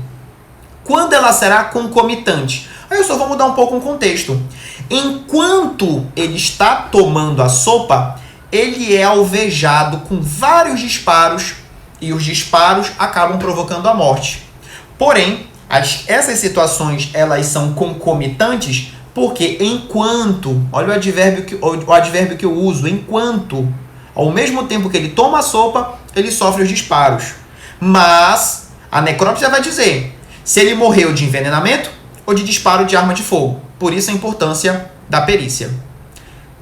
Quando ela será concomitante? Aí eu só vou mudar um pouco o contexto. Enquanto ele está tomando a sopa, ele é alvejado com vários disparos e os disparos acabam provocando a morte. Porém, essas situações elas são concomitantes porque enquanto, olha o advérbio que eu uso, enquanto, ao mesmo tempo que ele toma a sopa, ele sofre os disparos. Mas a necrópsia vai dizer se ele morreu de envenenamento ou de disparo de arma de fogo. Por isso a importância da perícia.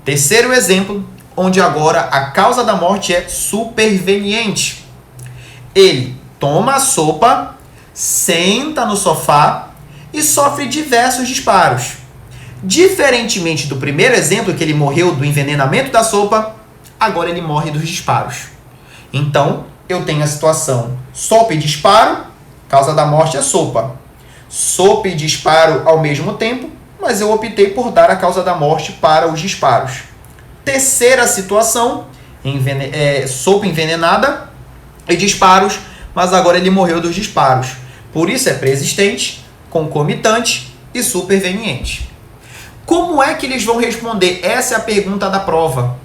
Terceiro exemplo, onde agora a causa da morte é superveniente. Ele toma a sopa, senta no sofá e sofre diversos disparos. Diferentemente do primeiro exemplo, que ele morreu do envenenamento da sopa, agora ele morre dos disparos. Então, eu tenho a situação sopa e disparo, causa da morte é sopa. Sopa e disparo ao mesmo tempo, mas eu optei por dar a causa da morte para os disparos. Terceira situação, sopa envenenada e disparos, mas agora ele morreu dos disparos. Por isso é pré-existente, concomitante e superveniente. Como é que eles vão responder? Essa é a pergunta da prova.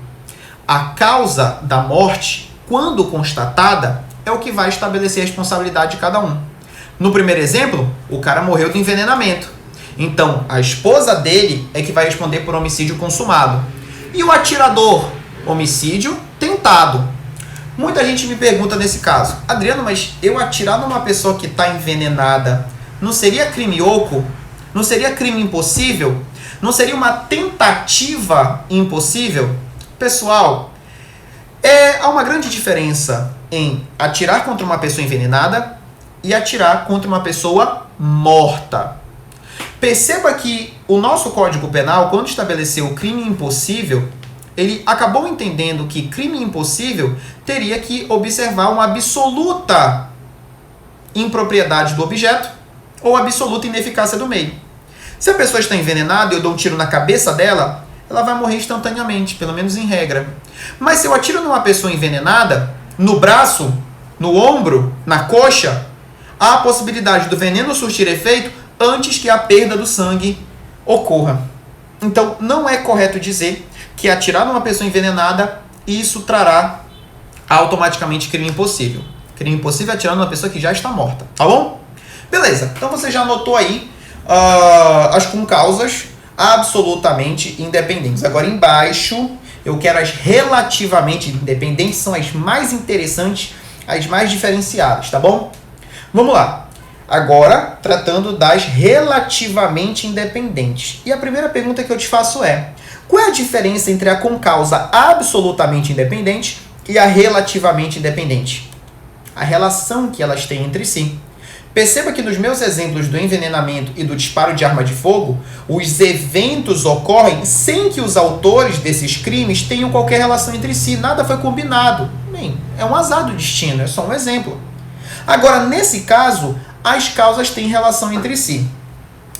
A causa da morte, quando constatada, é o que vai estabelecer a responsabilidade de cada um. No primeiro exemplo, o cara morreu do envenenamento. Então, a esposa dele é que vai responder por homicídio consumado. E o atirador? Homicídio tentado. Muita gente me pergunta nesse caso, Adriano, mas eu atirar numa pessoa que está envenenada, não seria crime oco? Não seria crime impossível? Não seria uma tentativa impossível? Pessoal, há uma grande diferença em atirar contra uma pessoa envenenada e atirar contra uma pessoa morta. Perceba que o nosso Código Penal, quando estabeleceu o crime impossível, ele acabou entendendo que crime impossível teria que observar uma absoluta impropriedade do objeto ou absoluta ineficácia do meio. Se a pessoa está envenenada e eu dou um tiro na cabeça dela, ela vai morrer instantaneamente, pelo menos em regra. Mas se eu atiro numa pessoa envenenada, no braço, no ombro, na coxa, há a possibilidade do veneno surtir efeito antes que a perda do sangue ocorra. Então, não é correto dizer que atirar numa pessoa envenenada, isso trará automaticamente crime impossível. Crime impossível é atirar numa pessoa que já está morta, tá bom? Beleza, então você já anotou aí as concausas absolutamente independentes. Agora, embaixo, eu quero as relativamente independentes, são as mais interessantes, as mais diferenciadas, tá bom? Vamos lá. Agora, tratando das relativamente independentes. E a primeira pergunta que eu te faço é: qual é a diferença entre a concausa absolutamente independente e a relativamente independente? A relação que elas têm entre si. Perceba que nos meus exemplos do envenenamento e do disparo de arma de fogo, os eventos ocorrem sem que os autores desses crimes tenham qualquer relação entre si. Nada foi combinado. Bem, é um azar do destino, é só um exemplo. Agora, nesse caso, as causas têm relação entre si.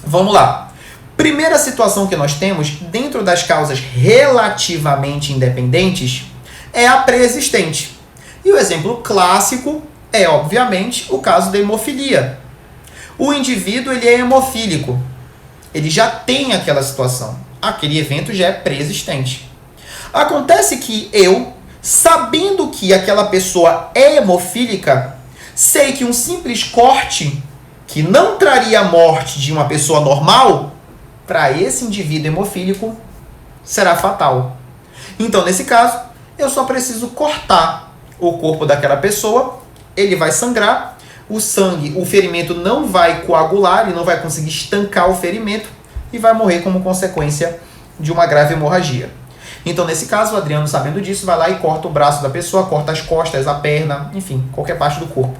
Vamos lá. Primeira situação que nós temos dentro das causas relativamente independentes é a pré-existente. E o exemplo clássico é, obviamente, o caso da hemofilia. O indivíduo ele é hemofílico. Ele já tem aquela situação. Aquele evento já é pré-existente. Acontece que eu, sabendo que aquela pessoa é hemofílica, sei que um simples corte que não traria a morte de uma pessoa normal, para esse indivíduo hemofílico será fatal. Então, nesse caso, eu só preciso cortar o corpo daquela pessoa, ele vai sangrar, o sangue, o ferimento não vai coagular, ele não vai conseguir estancar o ferimento e vai morrer como consequência de uma grave hemorragia. Então, nesse caso, o Adriano, sabendo disso, vai lá e corta o braço da pessoa, corta as costas, a perna, enfim, qualquer parte do corpo.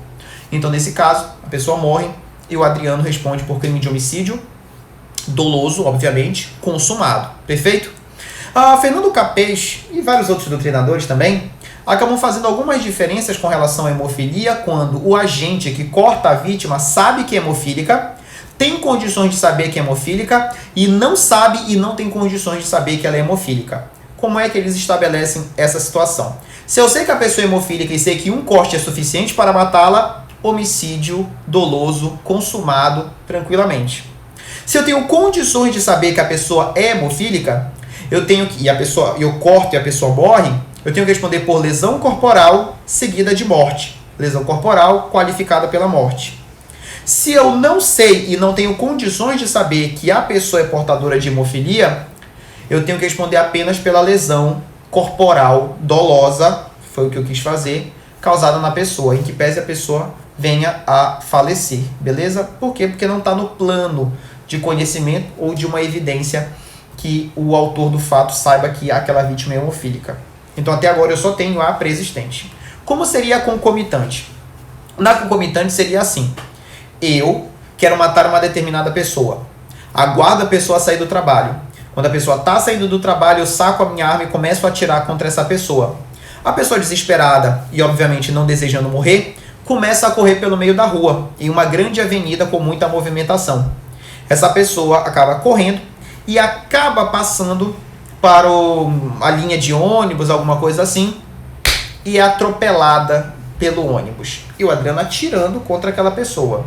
Então, nesse caso, a pessoa morre e o Adriano responde por crime de homicídio doloso, obviamente, consumado. Perfeito? Fernando Capês e vários outros doutrinadores também acabam fazendo algumas diferenças com relação à hemofilia quando o agente que corta a vítima sabe que é hemofílica, tem condições de saber que é hemofílica e não sabe e não tem condições de saber que ela é hemofílica. Como é que eles estabelecem essa situação? Se eu sei que a pessoa é hemofílica e sei que um corte é suficiente para matá-la, homicídio doloso consumado tranquilamente. Se eu tenho condições de saber que a pessoa é hemofílica, eu corto e a pessoa morre, eu tenho que responder por lesão corporal seguida de morte. Lesão corporal qualificada pela morte. Se eu não sei e não tenho condições de saber que a pessoa é portadora de hemofilia, eu tenho que responder apenas pela lesão corporal dolosa, foi o que eu quis fazer, causada na pessoa, em que pese a pessoa venha a falecer, beleza? Por quê? Porque não está no plano de conhecimento ou de uma evidência que o autor do fato saiba que aquela vítima é hemofílica. Então, até agora, eu só tenho a preexistente. Como seria a concomitante? Na concomitante seria assim. Eu quero matar uma determinada pessoa. Aguardo a pessoa sair do trabalho. Quando a pessoa está saindo do trabalho, eu saco a minha arma e começo a atirar contra essa pessoa. A pessoa desesperada e, obviamente, não desejando morrer, começa a correr pelo meio da rua, em uma grande avenida com muita movimentação. Essa pessoa acaba correndo e acaba passando para a linha de ônibus, alguma coisa assim, e é atropelada pelo ônibus. E o Adriano atirando contra aquela pessoa.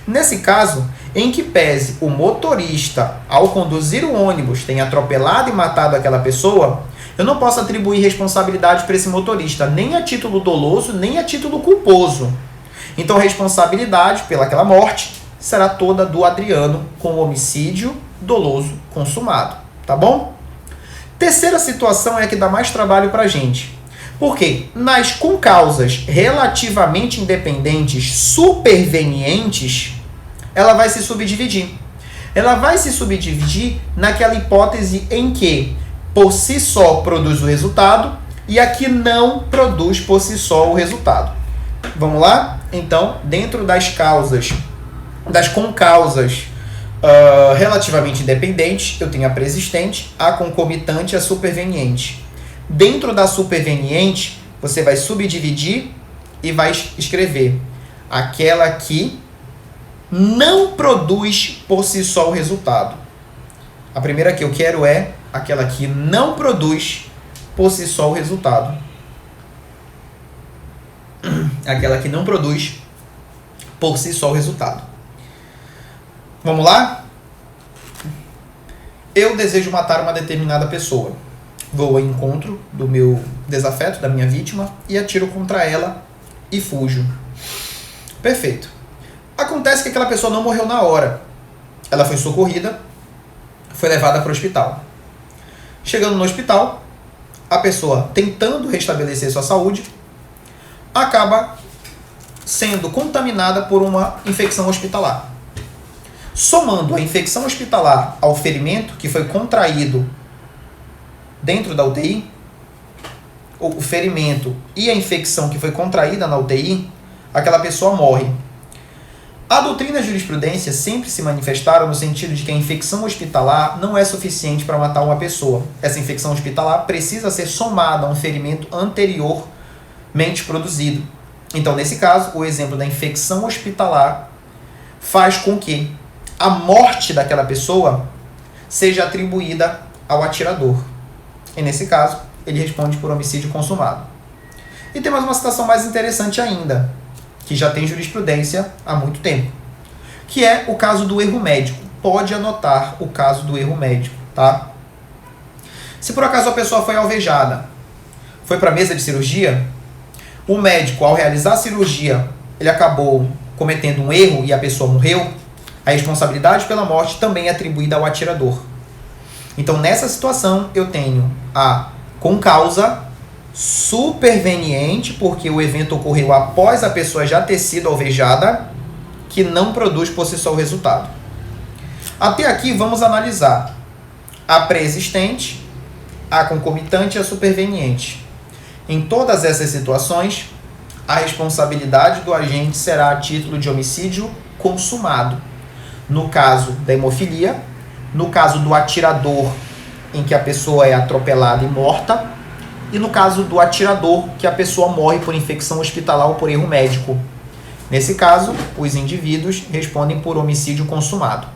Nesse caso, em que pese o motorista, ao conduzir o ônibus, tenha atropelado e matado aquela pessoa, eu não posso atribuir responsabilidade para esse motorista, nem a título doloso, nem a título culposo. Então, a responsabilidade pelaquela morte será toda do Adriano, com o homicídio doloso consumado. Tá bom? Terceira situação é a que dá mais trabalho para a gente. Porque nas concausas relativamente independentes supervenientes, ela vai se subdividir. Ela vai se subdividir naquela hipótese em que, por si só, produz o resultado e a que não produz por si só o resultado. Vamos lá? Então, dentro das causas, das concausas relativamente independentes, eu tenho a preexistente, a concomitante e a superveniente. Dentro da superveniente, você vai subdividir e vai escrever aquela que não produz por si só o resultado. A primeira que eu quero é aquela que não produz por si só o resultado. Aquela que não produz por si só o resultado. Vamos lá? Eu desejo matar uma determinada pessoa. Vou ao encontro do meu desafeto, da minha vítima, e atiro contra ela e fujo. Perfeito. Acontece que aquela pessoa não morreu na hora. Ela foi socorrida, foi levada para o hospital. Chegando no hospital, a pessoa, tentando restabelecer sua saúde, acaba sendo contaminada por uma infecção hospitalar. Somando a infecção hospitalar ao ferimento que foi contraído dentro da UTI, o ferimento e a infecção que foi contraída na UTI, aquela pessoa morre. A doutrina e a jurisprudência sempre se manifestaram no sentido de que a infecção hospitalar não é suficiente para matar uma pessoa. Essa infecção hospitalar precisa ser somada a um ferimento anteriormente produzido. Então, nesse caso, o exemplo da infecção hospitalar faz com que a morte daquela pessoa seja atribuída ao atirador. E nesse caso, ele responde por homicídio consumado. E tem mais uma situação mais interessante ainda, que já tem jurisprudência há muito tempo, que é o caso do erro médico. Pode anotar o caso do erro médico, tá? Se por acaso a pessoa foi alvejada, foi para a mesa de cirurgia, o médico, ao realizar a cirurgia, ele acabou cometendo um erro e a pessoa morreu, a responsabilidade pela morte também é atribuída ao atirador. Então, nessa situação, eu tenho a concausa superveniente, porque o evento ocorreu após a pessoa já ter sido alvejada, que não produz por si só o resultado. Até aqui, vamos analisar a pré-existente, a concomitante e a superveniente. Em todas essas situações, a responsabilidade do agente será a título de homicídio consumado. No caso da hemofilia, no caso do atirador, em que a pessoa é atropelada e morta, e no caso do atirador, que a pessoa morre por infecção hospitalar ou por erro médico. Nesse caso, os indivíduos respondem por homicídio consumado.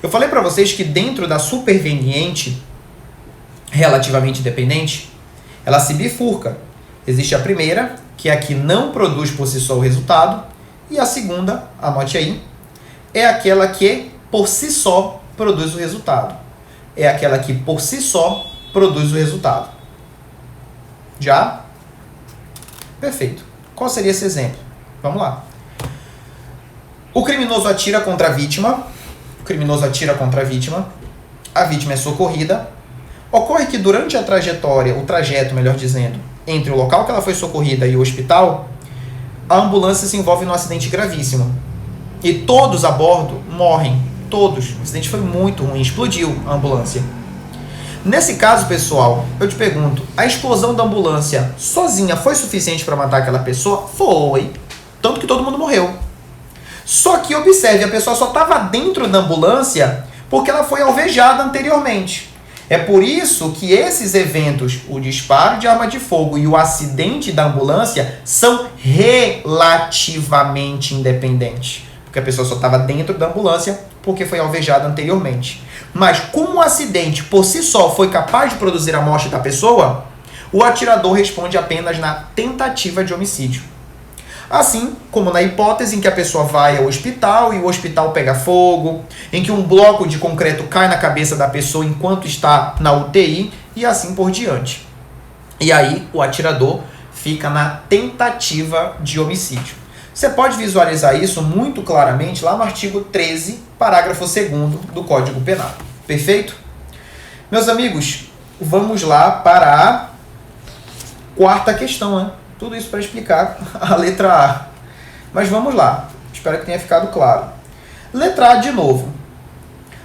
Eu falei para vocês que dentro da superveniente, relativamente dependente, ela se bifurca. Existe a primeira, que é a que não produz por si só o resultado, e a segunda, anote aí, é aquela que por si só produz o resultado. É aquela que por si só produz o resultado. Já? Perfeito. Qual seria esse exemplo? Vamos lá. O criminoso atira contra a vítima. A vítima é socorrida. Ocorre que durante a trajetória, o trajeto, melhor dizendo, entre o local que ela foi socorrida e o hospital, a ambulância se envolve num acidente gravíssimo. E todos a bordo morrem. Todos. O acidente foi muito ruim. Explodiu a ambulância. Nesse caso, pessoal, eu te pergunto, a explosão da ambulância sozinha foi suficiente para matar aquela pessoa? Foi. Tanto que todo mundo morreu. Só que, observe, a pessoa só estava dentro da ambulância porque ela foi alvejada anteriormente. É por isso que esses eventos, o disparo de arma de fogo e o acidente da ambulância, são relativamente independentes. Porque a pessoa só estava dentro da ambulância porque foi alvejada anteriormente. Mas como o acidente por si só foi capaz de produzir a morte da pessoa, o atirador responde apenas na tentativa de homicídio. Assim como na hipótese em que a pessoa vai ao hospital e o hospital pega fogo, em que um bloco de concreto cai na cabeça da pessoa enquanto está na UTI e assim por diante. E aí o atirador fica na tentativa de homicídio. Você pode visualizar isso muito claramente lá no artigo 13, parágrafo 2º do Código Penal. Perfeito? Meus amigos, vamos lá para a quarta questão, né? Tudo isso para explicar a letra A. Mas vamos lá. Espero que tenha ficado claro. Letra A de novo.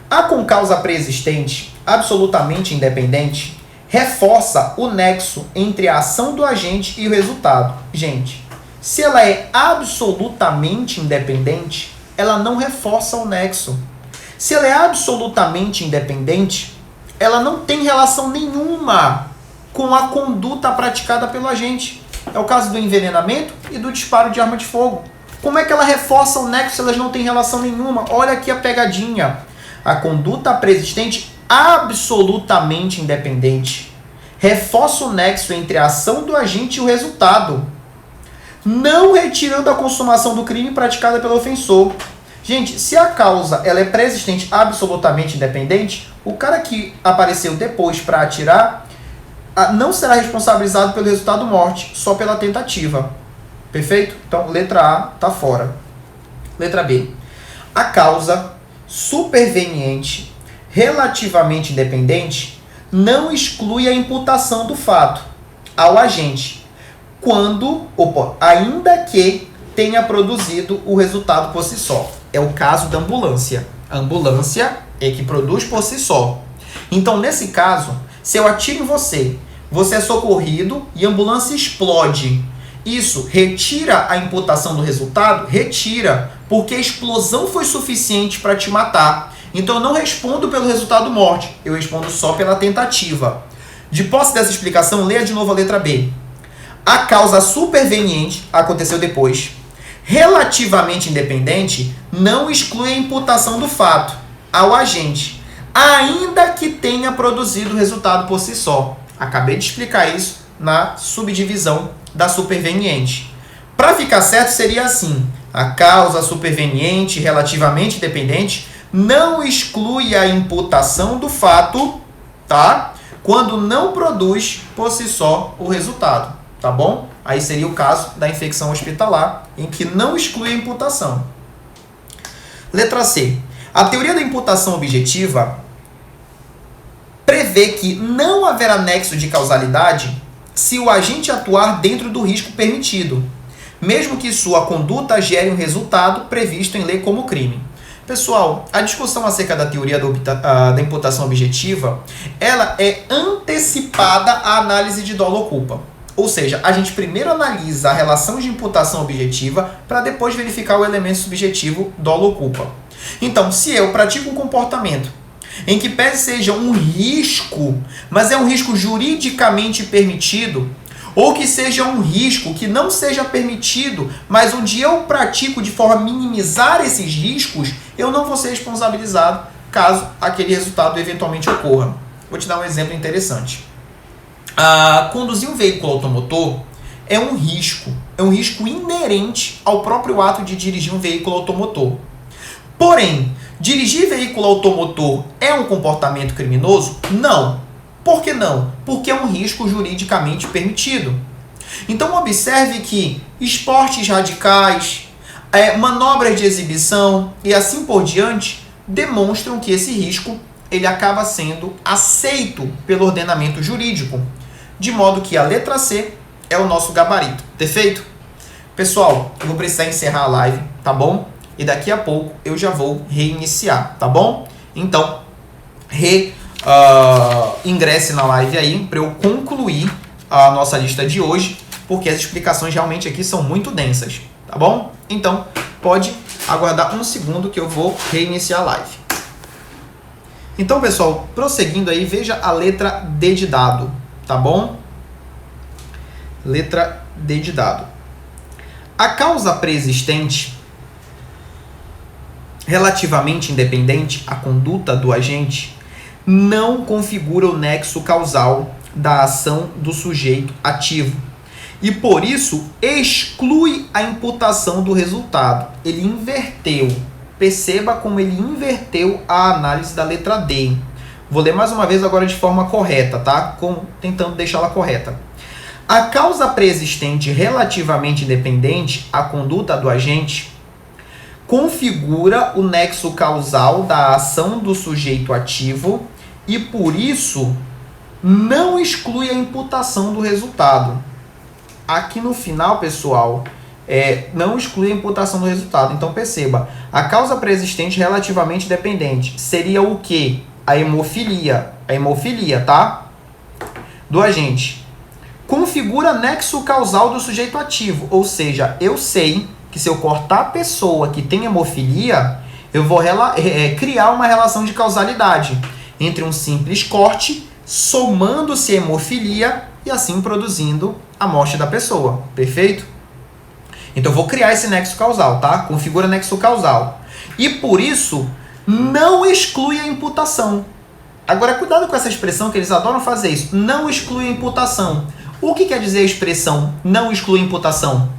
A concausa pré-existente, absolutamente independente, reforça o nexo entre a ação do agente e o resultado. Gente, se ela é absolutamente independente, ela não reforça o nexo. Se ela é absolutamente independente, ela não tem relação nenhuma com a conduta praticada pelo agente. É o caso do envenenamento e do disparo de arma de fogo. Como é que ela reforça o nexo se elas não têm relação nenhuma? Olha aqui a pegadinha. A conduta pré-existente absolutamente independente reforça o nexo entre a ação do agente e o resultado, não retirando a consumação do crime praticada pelo ofensor. Gente, se a causa ela é pré-existente absolutamente independente, o cara que apareceu depois para atirar não será responsabilizado pelo resultado morte, só pela tentativa. Perfeito? Então, letra A está fora. Letra B. A causa superveniente relativamente independente não exclui a imputação do fato ao agente, ainda que tenha produzido o resultado por si só. É o caso da ambulância. A ambulância é que produz por si só. Então, nesse caso, se eu atiro em você, você é socorrido e a ambulância explode. Isso retira a imputação do resultado? Retira, porque a explosão foi suficiente para te matar. Então eu não respondo pelo resultado morte, eu respondo só pela tentativa. De posse dessa explicação, leia de novo a letra B. A causa superveniente, aconteceu depois, relativamente independente, não exclui a imputação do fato ao agente, ainda que tenha produzido o resultado por si só. Acabei de explicar isso na subdivisão da superveniente. Para ficar certo, seria assim: a causa superveniente relativamente independente não exclui a imputação do fato, tá? Quando não produz por si só o resultado. tá bom? Aí seria o caso da infecção hospitalar, em que não exclui a imputação. Letra C. A teoria da imputação objetiva prevê que não haverá nexo de causalidade se o agente atuar dentro do risco permitido, mesmo que sua conduta gere um resultado previsto em lei como crime. Pessoal, a discussão acerca da teoria da imputação objetiva, ela é antecipada à análise de dolo ou culpa. Ou seja, a gente primeiro analisa a relação de imputação objetiva para depois verificar o elemento subjetivo dolo ou culpa. Então, se eu pratico um comportamento em que pese seja um risco, mas é um risco juridicamente permitido, ou que seja um risco que não seja permitido, mas onde eu pratico de forma a minimizar esses riscos, eu não vou ser responsabilizado caso aquele resultado eventualmente ocorra. Vou te dar um exemplo interessante. Conduzir um veículo automotor é um risco inerente ao próprio ato de dirigir um veículo automotor. Porém, dirigir veículo automotor é um comportamento criminoso? Não. Por que não? Porque é um risco juridicamente permitido. Então observe que esportes radicais, manobras de exibição e assim por diante demonstram que esse risco ele acaba sendo aceito pelo ordenamento jurídico. De modo que a letra C é o nosso gabarito. Perfeito? Pessoal, eu vou precisar encerrar a live, tá bom? E daqui a pouco eu já vou reiniciar, tá bom? Então, ingresse na live aí para eu concluir a nossa lista de hoje, porque as explicações realmente aqui são muito densas, tá bom? Então, pode aguardar um segundo que eu vou reiniciar a live. Então, pessoal, prosseguindo aí, veja a letra D de dado, tá bom? Letra D de dado. A causa preexistente relativamente independente à conduta do agente não configura o nexo causal da ação do sujeito ativo e, por isso, exclui a imputação do resultado. Ele inverteu. Perceba como ele inverteu a análise da letra D. Vou ler mais uma vez agora de forma correta, tá? Tentando deixá-la correta. A causa preexistente relativamente independente à conduta do agente configura o nexo causal da ação do sujeito ativo e, por isso, não exclui a imputação do resultado. Aqui no final, pessoal, não exclui a imputação do resultado. Então, perceba, a causa preexistente relativamente dependente seria o quê? A hemofilia. A hemofilia, tá? Do agente. Configura nexo causal do sujeito ativo. Ou seja, eu sei que se eu cortar a pessoa que tem hemofilia, eu vou criar uma relação de causalidade entre um simples corte, somando-se a hemofilia e assim produzindo a morte da pessoa. Perfeito? Então eu vou criar esse nexo causal, tá? Configura nexo causal. E por isso, não exclui a imputação. Agora, cuidado com essa expressão que eles adoram fazer isso. Não exclui a imputação. O que quer dizer a expressão não exclui a imputação?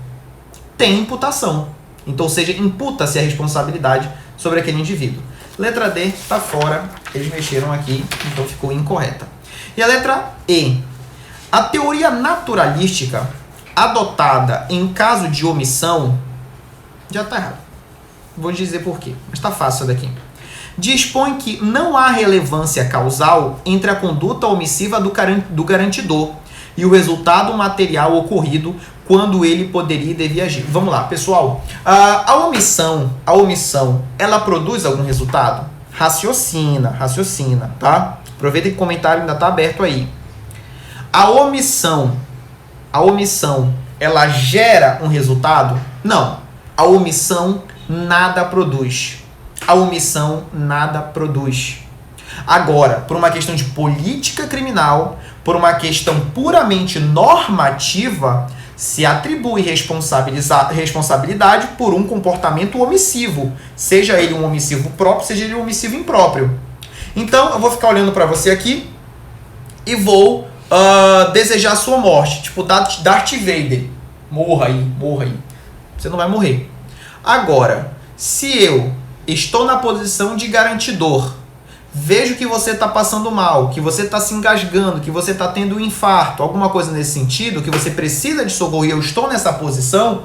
Tem imputação. Então, ou seja, imputa-se a responsabilidade sobre aquele indivíduo. Letra D está fora. Eles mexeram aqui, então ficou incorreta. E a letra E. A teoria naturalística adotada em caso de omissão já está errado. Vou dizer por quê, mas está fácil isso daqui. Dispõe que não há relevância causal entre a conduta omissiva do garantidor e o resultado material ocorrido quando ele poderia e devia agir. Vamos lá, pessoal. A omissão, ela produz algum resultado? Raciocina, tá? Aproveita que o comentário ainda está aberto aí. A omissão, ela gera um resultado? Não. A omissão nada produz. Agora, por uma questão de política criminal, por uma questão puramente normativa, se atribui responsabilidade por um comportamento omissivo, seja ele um omissivo próprio, seja ele um omissivo impróprio. Então, eu vou ficar olhando para você aqui e vou desejar a sua morte, tipo Darth Vader. Morra aí. Você não vai morrer. Agora, se eu estou na posição de garantidor, vejo que você está passando mal, que você está se engasgando, que você está tendo um infarto, alguma coisa nesse sentido, que você precisa de socorro e eu estou nessa posição,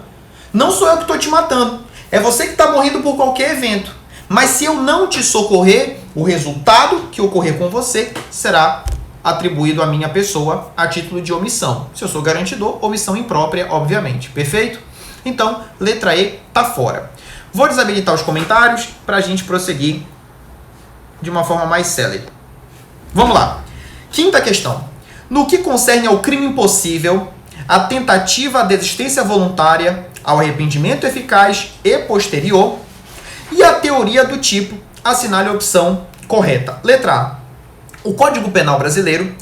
não sou eu que estou te matando. É você que está morrendo por qualquer evento. Mas se eu não te socorrer, o resultado que ocorrer com você será atribuído à minha pessoa a título de omissão. Se eu sou garantidor, omissão imprópria, obviamente. Perfeito? Então, letra E tá fora. Vou desabilitar os comentários para a gente prosseguir de uma forma mais célere. Vamos lá. Quinta questão. No que concerne ao crime impossível, a tentativa à desistência voluntária, ao arrependimento eficaz e posterior, e a teoria do tipo, assinale a opção correta. Letra A. O Código Penal brasileiro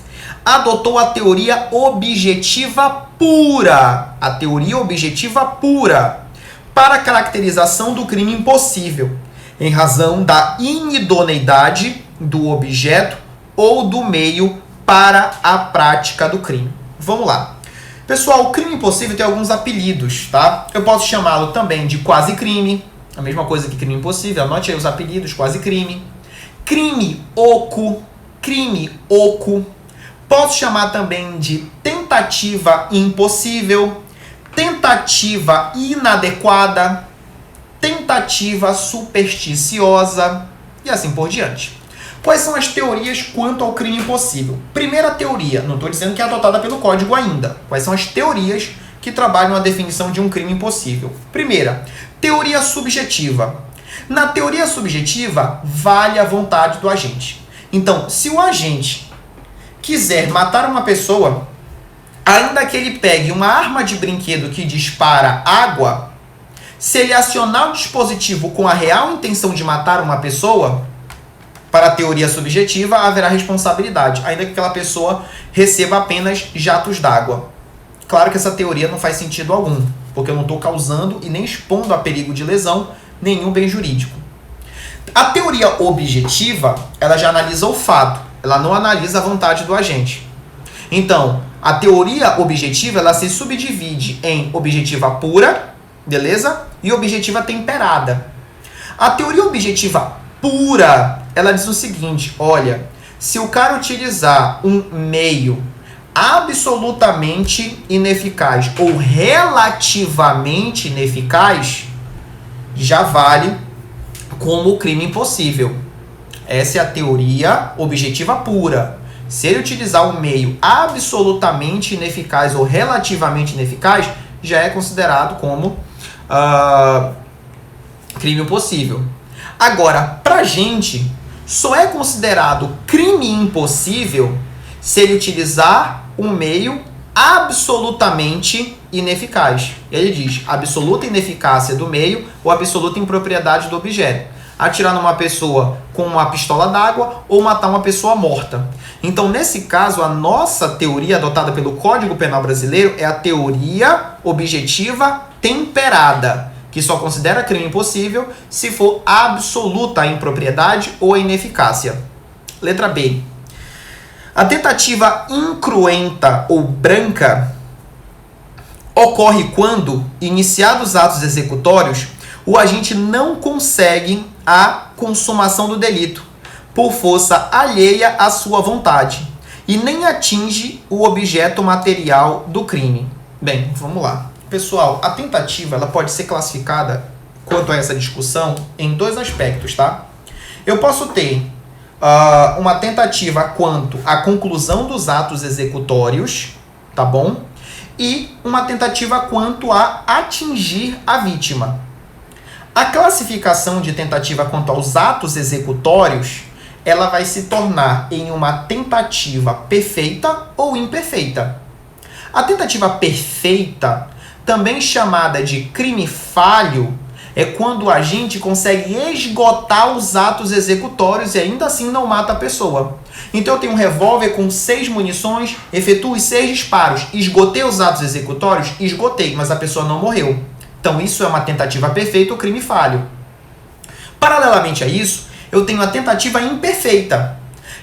adotou a teoria objetiva pura. A teoria objetiva pura para a caracterização do crime impossível, em razão da inidoneidade do objeto ou do meio para a prática do crime. Vamos lá. Pessoal, o crime impossível tem alguns apelidos, tá? Eu posso chamá-lo também de quase crime, a mesma coisa que crime impossível, anote aí os apelidos, quase crime. Crime oco, crime oco. Posso chamar também de tentativa impossível, tentativa inadequada, tentativa supersticiosa e assim por diante. Quais são as teorias quanto ao crime impossível? Primeira teoria, não estou dizendo que é adotada pelo Código ainda. Quais são as teorias que trabalham a definição de um crime impossível? Primeira, teoria subjetiva. Na teoria subjetiva, vale a vontade do agente. Então, se o agente quiser matar uma pessoa, ainda que ele pegue uma arma de brinquedo que dispara água, se ele acionar o dispositivo com a real intenção de matar uma pessoa, para a teoria subjetiva, haverá responsabilidade, ainda que aquela pessoa receba apenas jatos d'água. Claro que essa teoria não faz sentido algum, porque eu não estou causando e nem expondo a perigo de lesão nenhum bem jurídico. A teoria objetiva, ela já analisa o fato, ela não analisa a vontade do agente. Então, a teoria objetiva, ela se subdivide em objetiva pura, beleza? E objetiva temperada. A teoria objetiva pura, ela diz o seguinte, olha, se o cara utilizar um meio absolutamente ineficaz ou relativamente ineficaz, já vale como crime impossível. Essa é a teoria objetiva pura. Se ele utilizar um meio absolutamente ineficaz ou relativamente ineficaz, já é considerado como crime impossível. Agora, pra gente, só é considerado crime impossível se ele utilizar um meio absolutamente ineficaz. Ele diz absoluta ineficácia do meio ou absoluta impropriedade do objeto. Atirar numa pessoa com uma pistola d'água ou matar uma pessoa morta. Então, nesse caso, a nossa teoria adotada pelo Código Penal brasileiro é a teoria objetiva temperada, que só considera crime impossível se for absoluta a impropriedade ou a ineficácia. Letra B. A tentativa incruenta ou branca ocorre quando, iniciados os atos executórios, o agente não consegue a consumação do delito por força alheia à sua vontade e nem atinge o objeto material do crime. Bem, vamos lá. Pessoal, a tentativa ela pode ser classificada, quanto a essa discussão, em dois aspectos, tá? Eu posso ter uma tentativa quanto à conclusão dos atos executórios, tá bom? E uma tentativa quanto a atingir a vítima. A classificação de tentativa quanto aos atos executórios, ela vai se tornar em uma tentativa perfeita ou imperfeita. A tentativa perfeita, também chamada de crime falho, é quando o agente consegue esgotar os atos executórios e ainda assim não mata a pessoa. Então eu tenho um revólver com 6 munições, efetuo os 6 disparos, esgotei os atos executórios? Esgotei, mas a pessoa não morreu. Então isso é uma tentativa perfeita ou crime falho. Paralelamente a isso, eu tenho a tentativa imperfeita,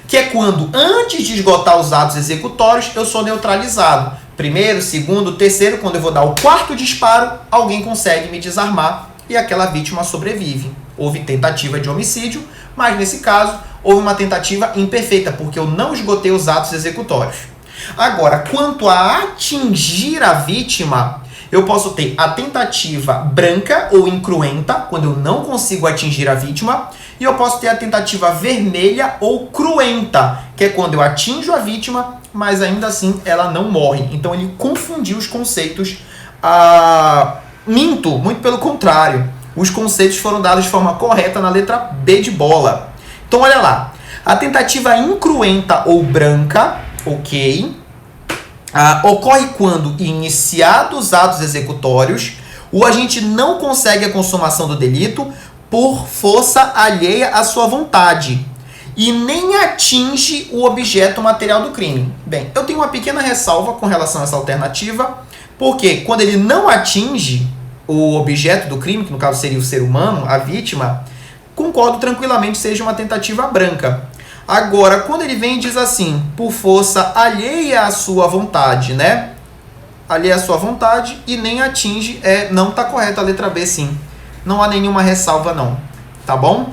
que é quando, antes de esgotar os atos executórios, eu sou neutralizado. Primeiro, segundo, terceiro, quando eu vou dar o 4º disparo, alguém consegue me desarmar e aquela vítima sobrevive. Houve tentativa de homicídio, mas nesse caso, houve uma tentativa imperfeita, porque eu não esgotei os atos executórios. Agora, quanto a atingir a vítima, eu posso ter a tentativa branca ou incruenta, quando eu não consigo atingir a vítima, e eu posso ter a tentativa vermelha ou cruenta, que é quando eu atinjo a vítima, mas ainda assim ela não morre. Então ele confundiu os conceitos. Minto, muito pelo contrário. Os conceitos foram dados de forma correta na letra B de bola. Então olha lá. A tentativa incruenta ou branca, ok, ocorre quando, iniciados atos executórios, o agente não consegue a consumação do delito por força alheia à sua vontade e nem atinge o objeto material do crime. Bem, eu tenho uma pequena ressalva com relação a essa alternativa, porque quando ele não atinge o objeto do crime, que no caso seria o ser humano, a vítima, concordo tranquilamente seja uma tentativa branca. Agora, quando ele vem e diz assim, por força alheia à sua vontade, né? Alheia à sua vontade e nem atinge, não está correta a letra B, sim. Não há nenhuma ressalva, não. Tá bom?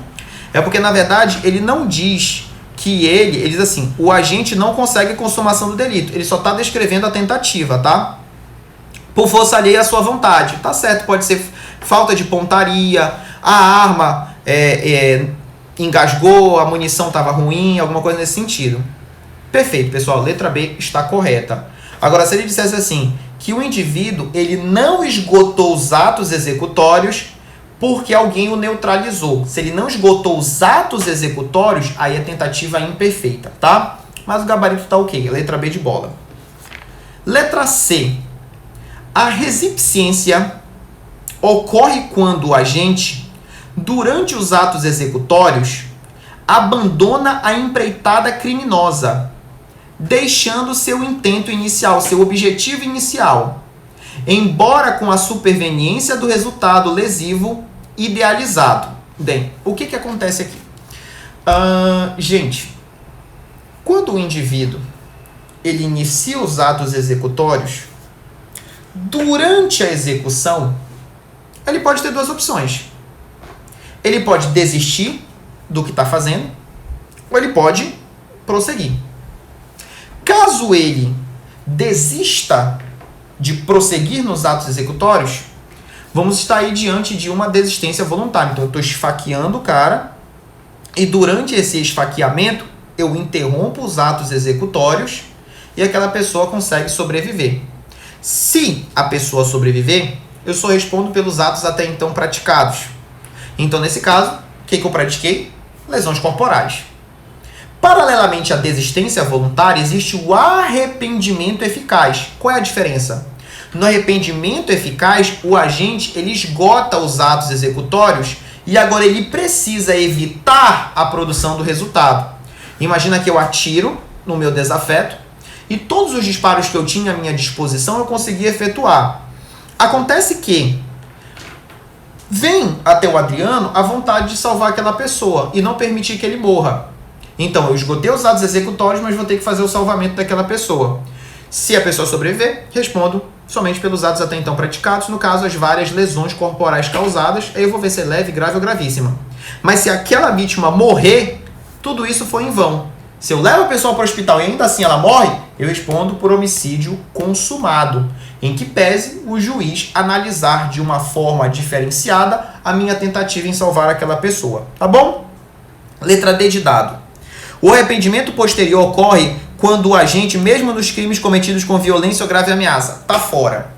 É porque, na verdade, ele não diz que ele diz assim, o agente não consegue a consumação do delito. Ele só está descrevendo a tentativa, tá? Por força alheia à sua vontade. Tá certo, pode ser falta de pontaria, a arma engasgou, a munição estava ruim, alguma coisa nesse sentido. Perfeito, pessoal. Letra B está correta. Agora, se ele dissesse assim, que o indivíduo ele não esgotou os atos executórios porque alguém o neutralizou. Se ele não esgotou os atos executórios, aí é tentativa imperfeita, tá? Mas o gabarito tá ok. Letra B de bola. Letra C. A resipciência ocorre quando o agente, durante os atos executórios, abandona a empreitada criminosa, deixando seu intento inicial, seu objetivo inicial, embora com a superveniência do resultado lesivo idealizado. Bem, o que acontece aqui? Gente, quando o indivíduo ele inicia os atos executórios, durante a execução, ele pode ter duas opções. Ele pode desistir do que está fazendo, ou ele pode prosseguir. Caso ele desista de prosseguir nos atos executórios, vamos estar aí diante de uma desistência voluntária. Então, eu estou esfaqueando o cara e durante esse esfaqueamento, eu interrompo os atos executórios e aquela pessoa consegue sobreviver. Se a pessoa sobreviver, eu só respondo pelos atos até então praticados. Então, nesse caso, o que eu pratiquei? Lesões corporais. Paralelamente à desistência voluntária, existe o arrependimento eficaz. Qual é a diferença? No arrependimento eficaz, o agente ele esgota os atos executórios e agora ele precisa evitar a produção do resultado. Imagina que eu atiro no meu desafeto e todos os disparos que eu tinha à minha disposição eu consegui efetuar. Acontece que vem até o Adriano a vontade de salvar aquela pessoa e não permitir que ele morra. Então, eu esgotei os atos executórios, mas vou ter que fazer o salvamento daquela pessoa. Se a pessoa sobreviver, respondo somente pelos atos até então praticados, no caso, as várias lesões corporais causadas, aí eu vou ver se é leve, grave ou gravíssima. Mas se aquela vítima morrer, tudo isso foi em vão. Se eu levo a pessoa para o hospital e ainda assim ela morre, eu respondo por homicídio consumado, em que pese o juiz analisar de uma forma diferenciada a minha tentativa em salvar aquela pessoa. Tá bom? Letra D de dado. O arrependimento posterior ocorre quando o agente, mesmo nos crimes cometidos com violência ou grave ameaça, está fora.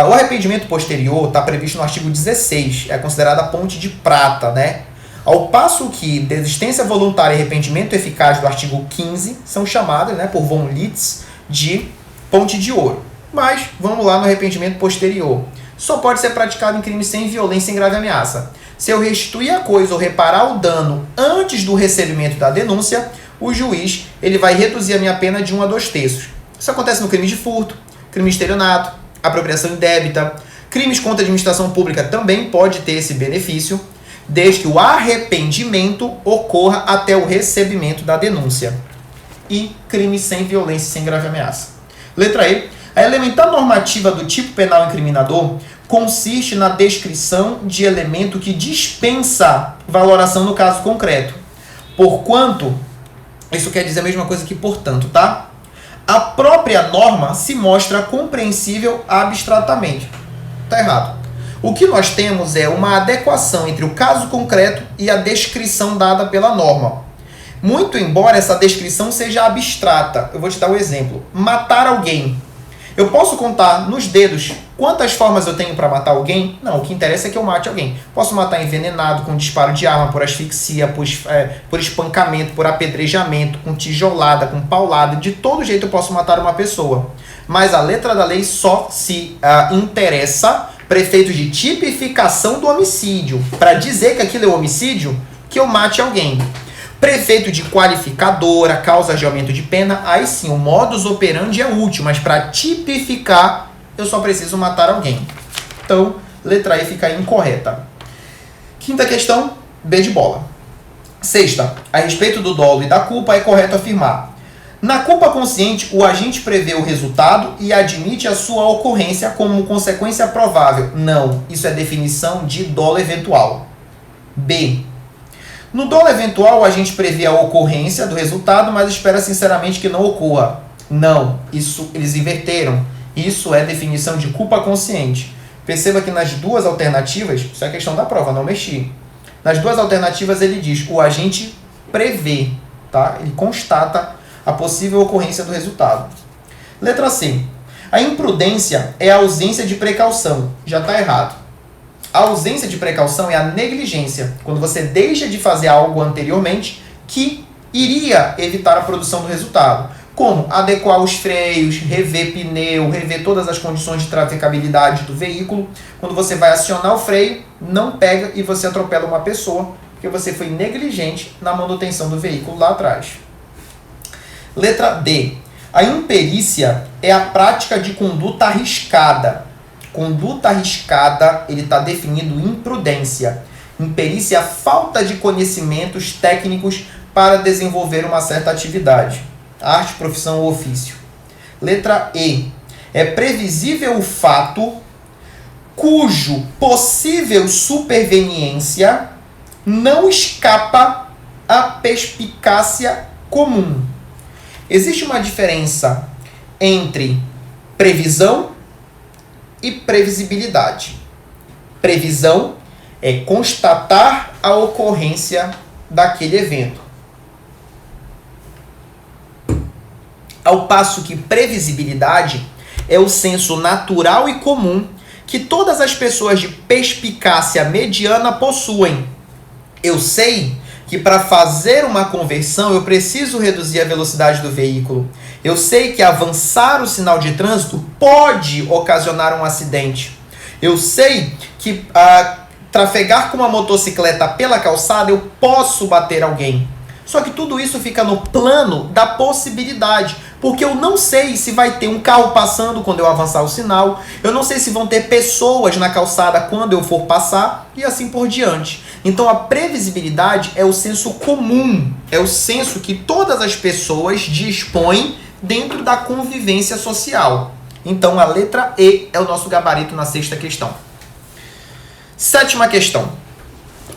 O arrependimento posterior está previsto no artigo 16, é considerada a ponte de prata, né? Ao passo que desistência voluntária e arrependimento eficaz do artigo 15 são chamadas, né, por von Litz, de ponte de ouro. Mas, vamos lá no arrependimento posterior. Só pode ser praticado em crime sem violência e grave ameaça. Se eu restituir a coisa ou reparar o dano antes do recebimento da denúncia, o juiz ele vai reduzir a minha pena de 1 a 2/3. Isso acontece no crime de furto, crime de estelionato, apropriação indébita, crimes contra a administração pública também pode ter esse benefício, desde que o arrependimento ocorra até o recebimento da denúncia. E crime sem violência e sem grave ameaça. Letra E. A elementar normativa do tipo penal incriminador consiste na descrição de elemento que dispensa valoração no caso concreto. Porquanto, isso quer dizer a mesma coisa que portanto, tá? A própria norma se mostra compreensível abstratamente. Tá errado. O que nós temos é uma adequação entre o caso concreto e a descrição dada pela norma. Muito embora essa descrição seja abstrata. Eu vou te dar um exemplo. Matar alguém. Eu posso contar nos dedos quantas formas eu tenho para matar alguém? Não, o que interessa é que eu mate alguém. Posso matar envenenado, com disparo de arma, por asfixia, por espancamento, por apedrejamento, com tijolada, com paulada. De todo jeito eu posso matar uma pessoa. Mas a letra da lei só se interessa para efeitos de tipificação do homicídio. Para dizer que aquilo é homicídio, que eu mate alguém. Prefeito de qualificadora, causas de aumento de pena, aí sim, o modus operandi é útil, mas para tipificar, eu só preciso matar alguém. Então, letra E fica incorreta. Quinta questão, B de bola. Sexta, a respeito do dolo e da culpa, é correto afirmar: na culpa consciente, o agente prevê o resultado e admite a sua ocorrência como consequência provável. Não, isso é definição de dolo eventual. B. No dolo eventual, a gente prevê a ocorrência do resultado, mas espera sinceramente que não ocorra. Não, isso eles inverteram. Isso é definição de culpa consciente. Perceba que nas duas alternativas, isso é questão da prova, não mexi. Nas duas alternativas ele diz, o agente prevê, tá? Ele constata a possível ocorrência do resultado. Letra C. A imprudência é a ausência de precaução. Já está errado. A ausência de precaução é a negligência, quando você deixa de fazer algo anteriormente que iria evitar a produção do resultado. Como adequar os freios, rever pneu, rever todas as condições de trafegabilidade do veículo. Quando você vai acionar o freio, não pega e você atropela uma pessoa, porque você foi negligente na manutenção do veículo lá atrás. Letra D. A imperícia é a prática de conduta arriscada. Conduta arriscada, ele está definindo imprudência. Imperícia é a falta de conhecimentos técnicos para desenvolver uma certa atividade. Arte, profissão ou ofício. Letra E. É previsível o fato cujo possível superveniência não escapa à perspicácia comum. Existe uma diferença entre previsão e previsibilidade. Previsão é constatar a ocorrência daquele evento. Ao passo que previsibilidade é o senso natural e comum que todas as pessoas de perspicácia mediana possuem. Eu sei que para fazer uma conversão eu preciso reduzir a velocidade do veículo. Eu sei que avançar o sinal de trânsito pode ocasionar um acidente. Eu sei que trafegar com uma motocicleta pela calçada eu posso bater alguém. Só que tudo isso fica no plano da possibilidade, porque eu não sei se vai ter um carro passando quando eu avançar o sinal, eu não sei se vão ter pessoas na calçada quando eu for passar e assim por diante. Então a previsibilidade é o senso comum, é o senso que todas as pessoas dispõem dentro da convivência social. Então a letra E é o nosso gabarito na sexta questão. Sétima questão.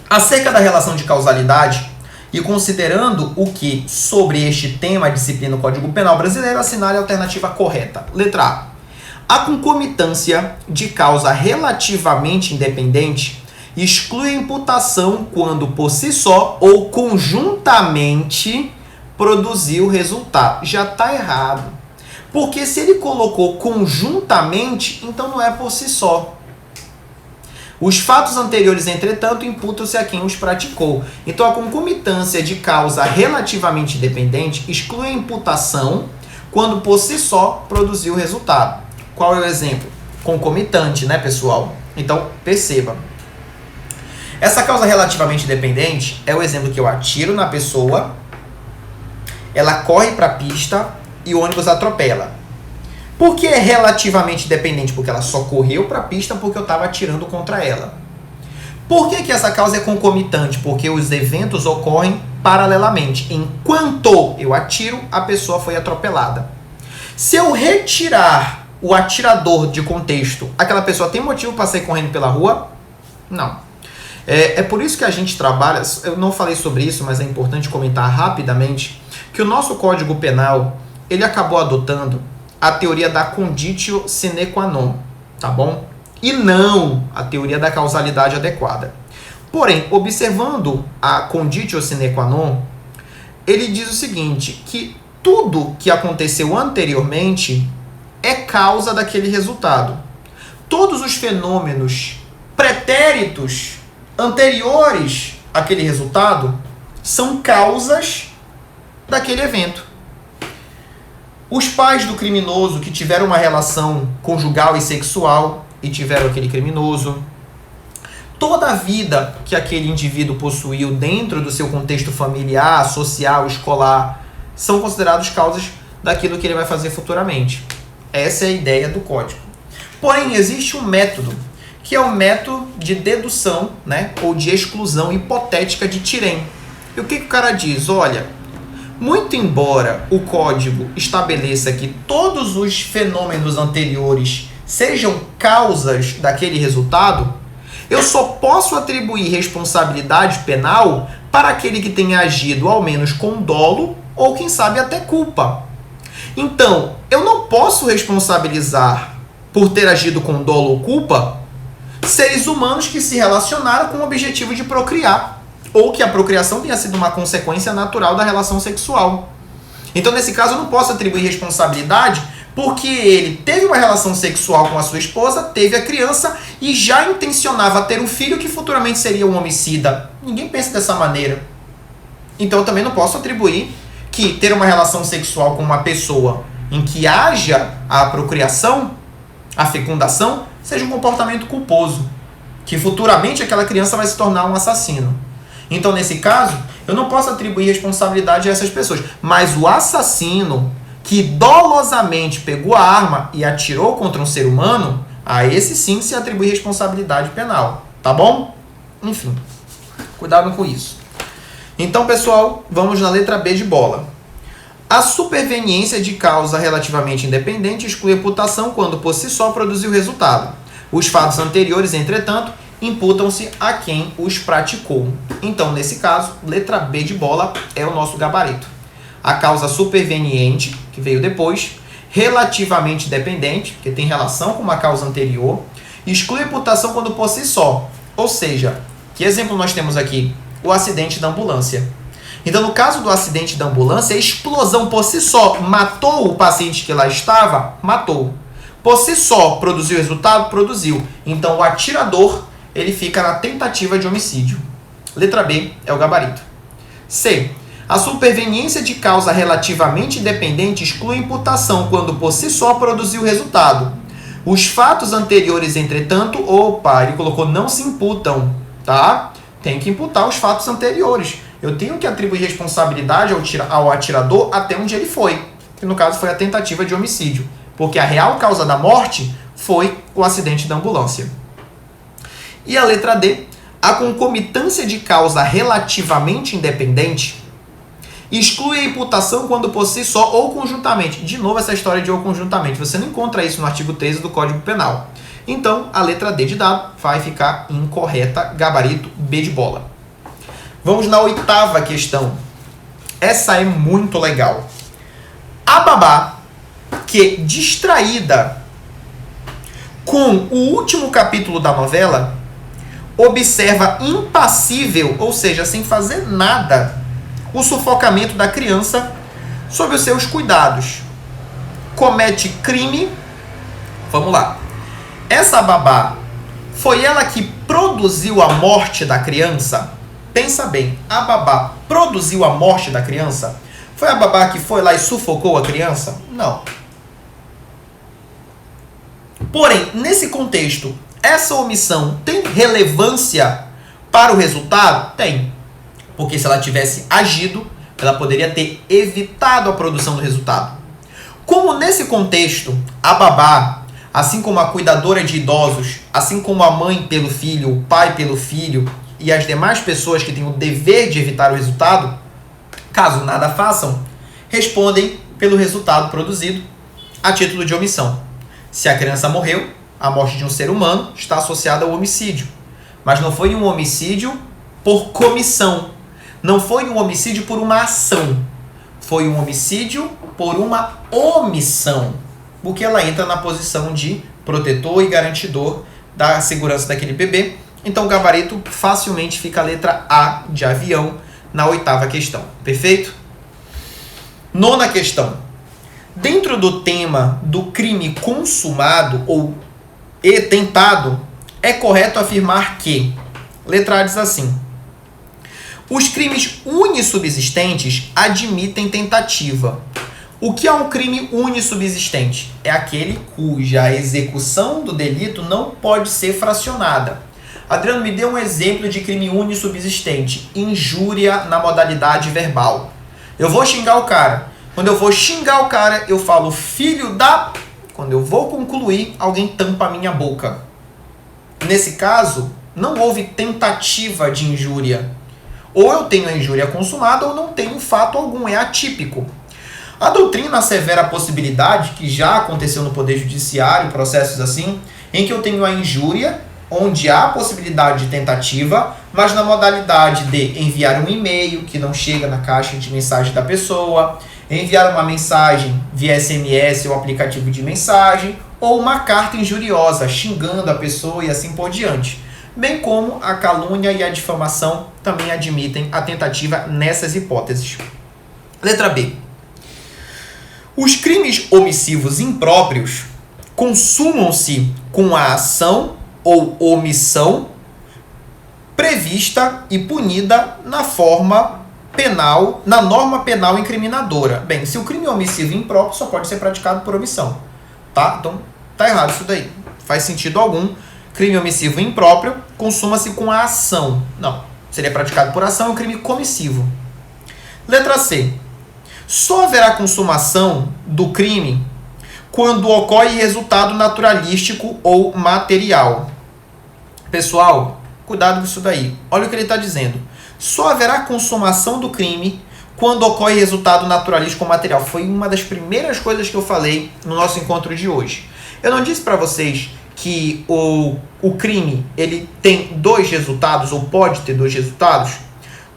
Acerca da relação de causalidade, e considerando o que sobre este tema a disciplina do Código Penal brasileiro, assinale a alternativa correta. Letra A. A concomitância de causa relativamente independente exclui a imputação quando por si só ou conjuntamente produziu resultado. Já está errado. Porque se ele colocou conjuntamente, então não é por si só. Os fatos anteriores, entretanto, imputam-se a quem os praticou. Então, a concomitância de causa relativamente independente exclui a imputação quando por si só produziu o resultado. Qual é o exemplo? Concomitante, né, pessoal? Então, perceba. Essa causa relativamente independente é o exemplo que eu atiro na pessoa, ela corre para a pista e o ônibus atropela. Por que é relativamente dependente? Porque ela só correu para a pista porque eu estava atirando contra ela. Por que essa causa é concomitante? Porque os eventos ocorrem paralelamente. Enquanto eu atiro, a pessoa foi atropelada. Se eu retirar o atirador de contexto, aquela pessoa tem motivo para sair correndo pela rua? Não. É por isso que a gente trabalha, eu não falei sobre isso, mas é importante comentar rapidamente, que o nosso Código Penal, ele acabou adotando a teoria da conditio sine qua non, tá bom? E não a teoria da causalidade adequada. Porém, observando a conditio sine qua non, ele diz o seguinte, que tudo que aconteceu anteriormente é causa daquele resultado. Todos os fenômenos pretéritos anteriores àquele resultado são causas daquele evento. Os pais do criminoso que tiveram uma relação conjugal e sexual e tiveram aquele criminoso, toda a vida que aquele indivíduo possuiu dentro do seu contexto familiar, social, escolar, são considerados causas daquilo que ele vai fazer futuramente. Essa é a ideia do código. Porém, existe um método, que é o método de dedução, né, ou de exclusão hipotética de Thirén. E o que o cara diz? Olha, muito embora o código estabeleça que todos os fenômenos anteriores sejam causas daquele resultado, eu só posso atribuir responsabilidade penal para aquele que tenha agido ao menos com dolo ou, quem sabe, até culpa. Então, eu não posso responsabilizar por ter agido com dolo ou culpa seres humanos que se relacionaram com o objetivo de procriar, ou que a procriação tenha sido uma consequência natural da relação sexual. Então, nesse caso, eu não posso atribuir responsabilidade porque ele teve uma relação sexual com a sua esposa, teve a criança e já intencionava ter um filho que futuramente seria um homicida. Ninguém pensa dessa maneira. Então, eu também não posso atribuir que ter uma relação sexual com uma pessoa em que haja a procriação, a fecundação, seja um comportamento culposo, que futuramente aquela criança vai se tornar um assassino. Então, nesse caso, eu não posso atribuir responsabilidade a essas pessoas. Mas o assassino que dolosamente pegou a arma e atirou contra um ser humano, a esse sim se atribui responsabilidade penal. Tá bom? Enfim, cuidado com isso. Então, pessoal, vamos na letra B de bola. A superveniência de causa relativamente independente exclui a imputação quando por si só produziu o resultado. Os fatos anteriores, entretanto, imputam-se a quem os praticou. Então, nesse caso, letra B de bola é o nosso gabarito. A causa superveniente, que veio depois, relativamente dependente, que tem relação com uma causa anterior, exclui a imputação quando por si só. Ou seja, que exemplo nós temos aqui? O acidente da ambulância. Então, no caso do acidente da ambulância, a explosão por si só matou o paciente que lá estava? Matou. Por si só, produziu resultado? Produziu. Então, o atirador, ele fica na tentativa de homicídio. Letra B é o gabarito. C. A superveniência de causa relativamente independente exclui a imputação quando por si só produziu resultado. Os fatos anteriores, entretanto, ele colocou não se imputam, tá? Tem que imputar os fatos anteriores. Eu tenho que atribuir responsabilidade ao atirador até onde ele foi, que no caso foi a tentativa de homicídio, porque a real causa da morte foi o acidente da ambulância. E a letra D, a concomitância de causa relativamente independente exclui a imputação quando por si só ou conjuntamente. De novo essa história de ou conjuntamente, você não encontra isso no artigo 13 do Código Penal. Então, a letra D de dado vai ficar incorreta, gabarito B de bola. Vamos na 8ª questão. Essa é muito legal. A babá, que distraída com o último capítulo da novela, observa impassível, ou seja, sem fazer nada, o sufocamento da criança sob os seus cuidados. Comete crime. Vamos lá. Essa babá, foi ela que produziu a morte da criança? Pensa bem, a babá produziu a morte da criança? Foi a babá que foi lá e sufocou a criança? Não. Porém, nesse contexto, essa omissão tem relevância para o resultado? Tem. Porque se ela tivesse agido, ela poderia ter evitado a produção do resultado. Como nesse contexto, a babá, assim como a cuidadora de idosos, assim como a mãe pelo filho, o pai pelo filho e as demais pessoas que têm o dever de evitar o resultado, caso nada façam, respondem pelo resultado produzido a título de omissão. Se a criança morreu, a morte de um ser humano está associada ao homicídio. Mas não foi um homicídio por comissão. Não foi um homicídio por uma ação. Foi um homicídio por uma omissão. Porque ela entra na posição de protetor e garantidor da segurança daquele bebê. Então o gabarito facilmente fica a letra A de avião na 8ª questão. Perfeito? 9ª questão. Dentro do tema do crime consumado ou tentado, é correto afirmar que, letra A diz assim: os crimes unissubsistentes admitem tentativa. O que é um crime unissubsistente? É aquele cuja execução do delito não pode ser fracionada. Adriano, me dê um exemplo de crime unissubsistente. Injúria na modalidade verbal. Eu vou xingar o cara. Quando eu vou xingar o cara, eu falo filho da... Quando eu vou concluir, alguém tampa a minha boca. Nesse caso, não houve tentativa de injúria. Ou eu tenho a injúria consumada ou não tenho fato algum, é atípico. A doutrina assevera a possibilidade, que já aconteceu no Poder Judiciário, processos assim, em que eu tenho a injúria, onde há a possibilidade de tentativa, mas na modalidade de enviar um e-mail que não chega na caixa de mensagem da pessoa, enviar uma mensagem via SMS ou aplicativo de mensagem, ou uma carta injuriosa, xingando a pessoa e assim por diante. Bem como a calúnia e a difamação também admitem a tentativa nessas hipóteses. Letra B. Os crimes omissivos impróprios consumam-se com a ação ou omissão prevista e punida na forma penal, na norma penal incriminadora. Bem, se o crime omissivo impróprio só pode ser praticado por omissão, tá? Então, tá errado isso daí. Faz sentido algum. Crime omissivo impróprio consuma-se com a ação. Não, seria praticado por ação, é um crime comissivo. Letra C. Só haverá consumação do crime quando ocorre resultado naturalístico ou material. Pessoal, cuidado com isso daí. Olha o que ele está dizendo. Só haverá consumação do crime quando ocorre resultado naturalístico ou material. Foi uma das primeiras coisas que eu falei no nosso encontro de hoje. Eu não disse para vocês que o crime ele tem dois resultados ou pode ter dois resultados?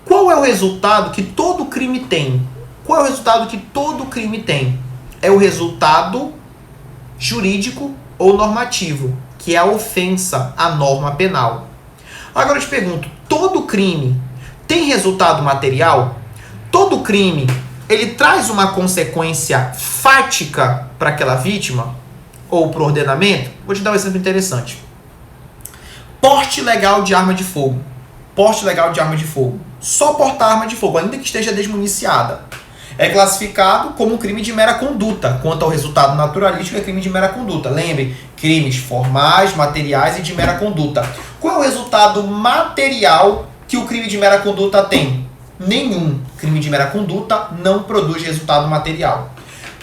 Qual é o resultado que todo crime tem? Qual é o resultado que todo crime tem? É o resultado jurídico ou normativo, que é a ofensa à norma penal. Agora eu te pergunto, todo crime tem resultado material? Todo crime, ele traz uma consequência fática para aquela vítima? Ou para o ordenamento? Vou te dar um exemplo interessante. Porte legal de arma de fogo. Porte legal de arma de fogo. Só portar arma de fogo, ainda que esteja desmuniciada, é classificado como um crime de mera conduta. Quanto ao resultado naturalístico, é crime de mera conduta. Lembre, crimes formais, materiais e de mera conduta. Qual é o resultado material que o crime de mera conduta tem? Nenhum. Crime de mera conduta não produz resultado material.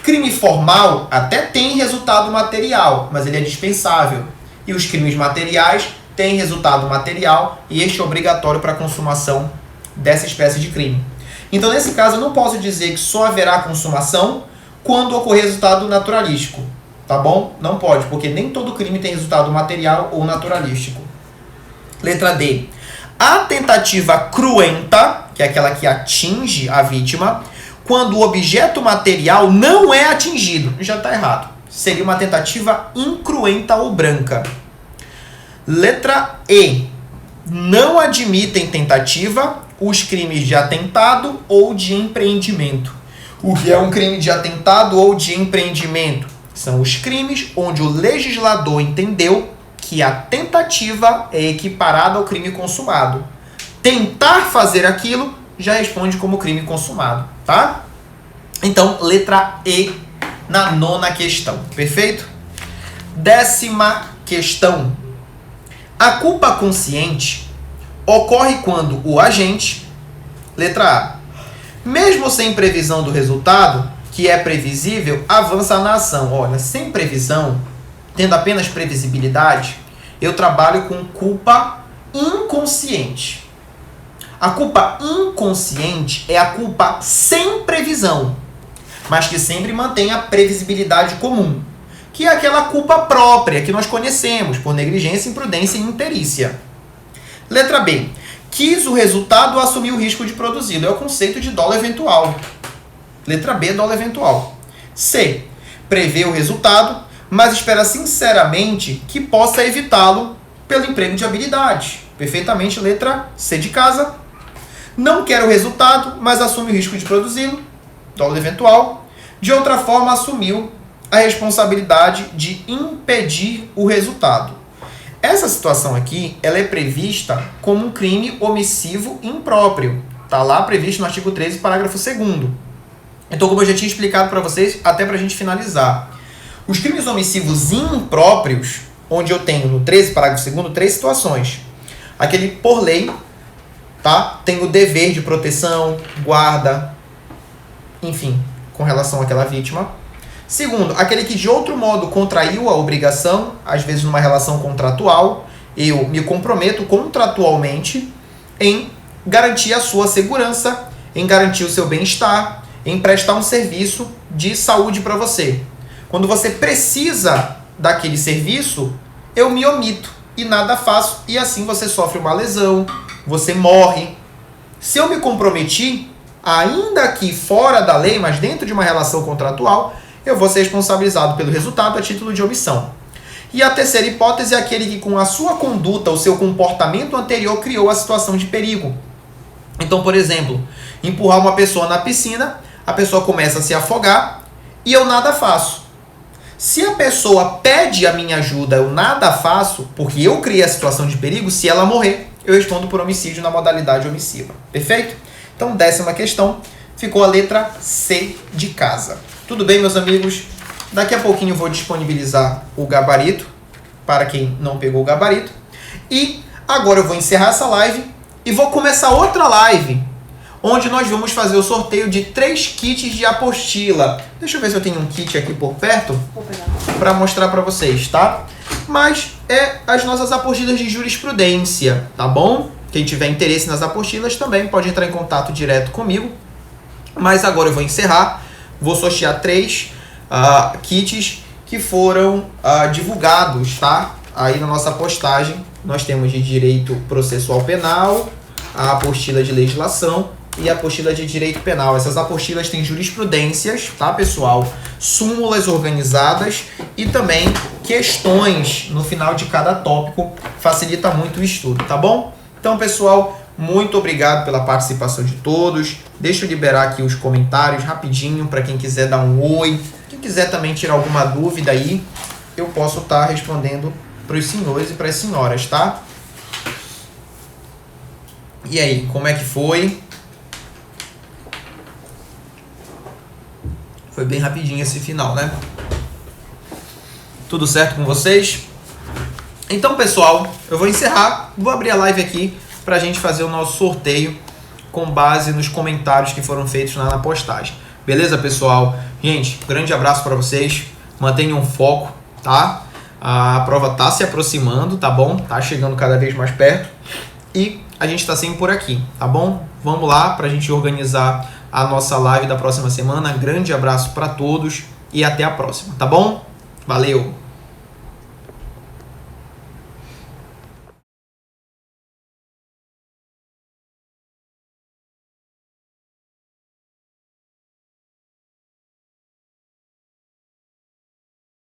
Crime formal até tem resultado material, mas ele é dispensável. E os crimes materiais têm resultado material e este é obrigatório para a consumação dessa espécie de crime. Então, nesse caso, eu não posso dizer que só haverá consumação quando ocorrer resultado naturalístico. Tá bom? Não pode, porque nem todo crime tem resultado material ou naturalístico. Letra D. A tentativa cruenta, que é aquela que atinge a vítima, quando o objeto material não é atingido. Já está errado. Seria uma tentativa incruenta ou branca. Letra E. Não admitem tentativa os crimes de atentado ou de empreendimento. O que é um crime de atentado ou de empreendimento? São os crimes onde o legislador entendeu que a tentativa é equiparada ao crime consumado. Tentar fazer aquilo já responde como crime consumado, tá? Então, letra E na 9ª questão, perfeito? 10ª questão. A culpa consciente ocorre quando o agente, letra A, mesmo sem previsão do resultado, que é previsível, avança na ação. Olha, sem previsão, tendo apenas previsibilidade, eu trabalho com culpa inconsciente. A culpa inconsciente é a culpa sem previsão, mas que sempre mantém a previsibilidade comum. que é aquela culpa própria que nós conhecemos por negligência, imprudência e imperícia. Letra B. Quis o resultado ou assumir o risco de produzi-lo. É o conceito de dolo eventual. Letra B, dolo eventual. C. Prevê o resultado, mas espera sinceramente que possa evitá-lo pelo emprego de habilidades. Perfeitamente, letra C de casa. Não quer o resultado, mas assume o risco de produzi-lo. Dolo eventual. De outra forma, assumiu a responsabilidade de impedir o resultado. Essa situação aqui, ela é prevista como um crime omissivo impróprio. Está lá previsto no artigo 13, parágrafo 2º. Então, como eu já tinha explicado para vocês, até para a gente finalizar. Os crimes omissivos impróprios, onde eu tenho no 13, parágrafo 2º, 3 situações. Aquele por lei, tá? Tem o dever de proteção, guarda, enfim, com relação àquela vítima. Segundo, aquele que de outro modo contraiu a obrigação, às vezes numa relação contratual, eu me comprometo contratualmente em garantir a sua segurança, em garantir o seu bem-estar, em prestar um serviço de saúde para você. Quando você precisa daquele serviço, eu me omito e nada faço, e assim você sofre uma lesão, você morre. Se eu me comprometi, ainda que fora da lei, mas dentro de uma relação contratual, eu vou ser responsabilizado pelo resultado a título de omissão. E a terceira hipótese é aquele que com a sua conduta, o seu comportamento anterior, criou a situação de perigo. Então, por exemplo, empurrar uma pessoa na piscina, a pessoa começa a se afogar e eu nada faço. Se a pessoa pede a minha ajuda, eu nada faço, porque eu criei a situação de perigo, se ela morrer, eu respondo por homicídio na modalidade omissiva. Perfeito? Então, 10ª questão, ficou a letra C de casa. Tudo bem, meus amigos? Daqui a pouquinho eu vou disponibilizar o gabarito, para quem não pegou o gabarito. E agora eu vou encerrar essa live e vou começar outra live, onde nós vamos fazer o sorteio de 3 kits de apostila. Deixa eu ver se eu tenho um kit aqui por perto, para mostrar para vocês, tá? Mas é as nossas apostilas de jurisprudência, tá bom? Quem tiver interesse nas apostilas também pode entrar em contato direto comigo. Mas agora eu vou encerrar. Vou sortear 3 kits que foram divulgados, tá? Aí na nossa postagem nós temos de direito processual penal, a apostila de legislação e a apostila de direito penal. Essas apostilas têm jurisprudências, tá, pessoal? Súmulas organizadas e também questões no final de cada tópico. Facilita muito o estudo, tá bom? Então, pessoal, muito obrigado pela participação de todos. Deixa eu liberar aqui os comentários rapidinho para quem quiser dar um oi. Quem quiser também tirar alguma dúvida aí, eu posso estar respondendo para os senhores e para as senhoras, tá? E aí, como é que foi? Foi bem rapidinho esse final, né? Tudo certo com vocês? Então, pessoal, eu vou encerrar. Vou abrir a live aqui para a gente fazer o nosso sorteio com base nos comentários que foram feitos lá na postagem. Beleza, pessoal? Gente, grande abraço para vocês. Mantenham o foco, tá? A prova tá se aproximando, tá bom? Tá chegando cada vez mais perto. E a gente tá sempre por aqui, tá bom? Vamos lá para a gente organizar a nossa live da próxima semana. Grande abraço para todos e até a próxima, tá bom? Valeu!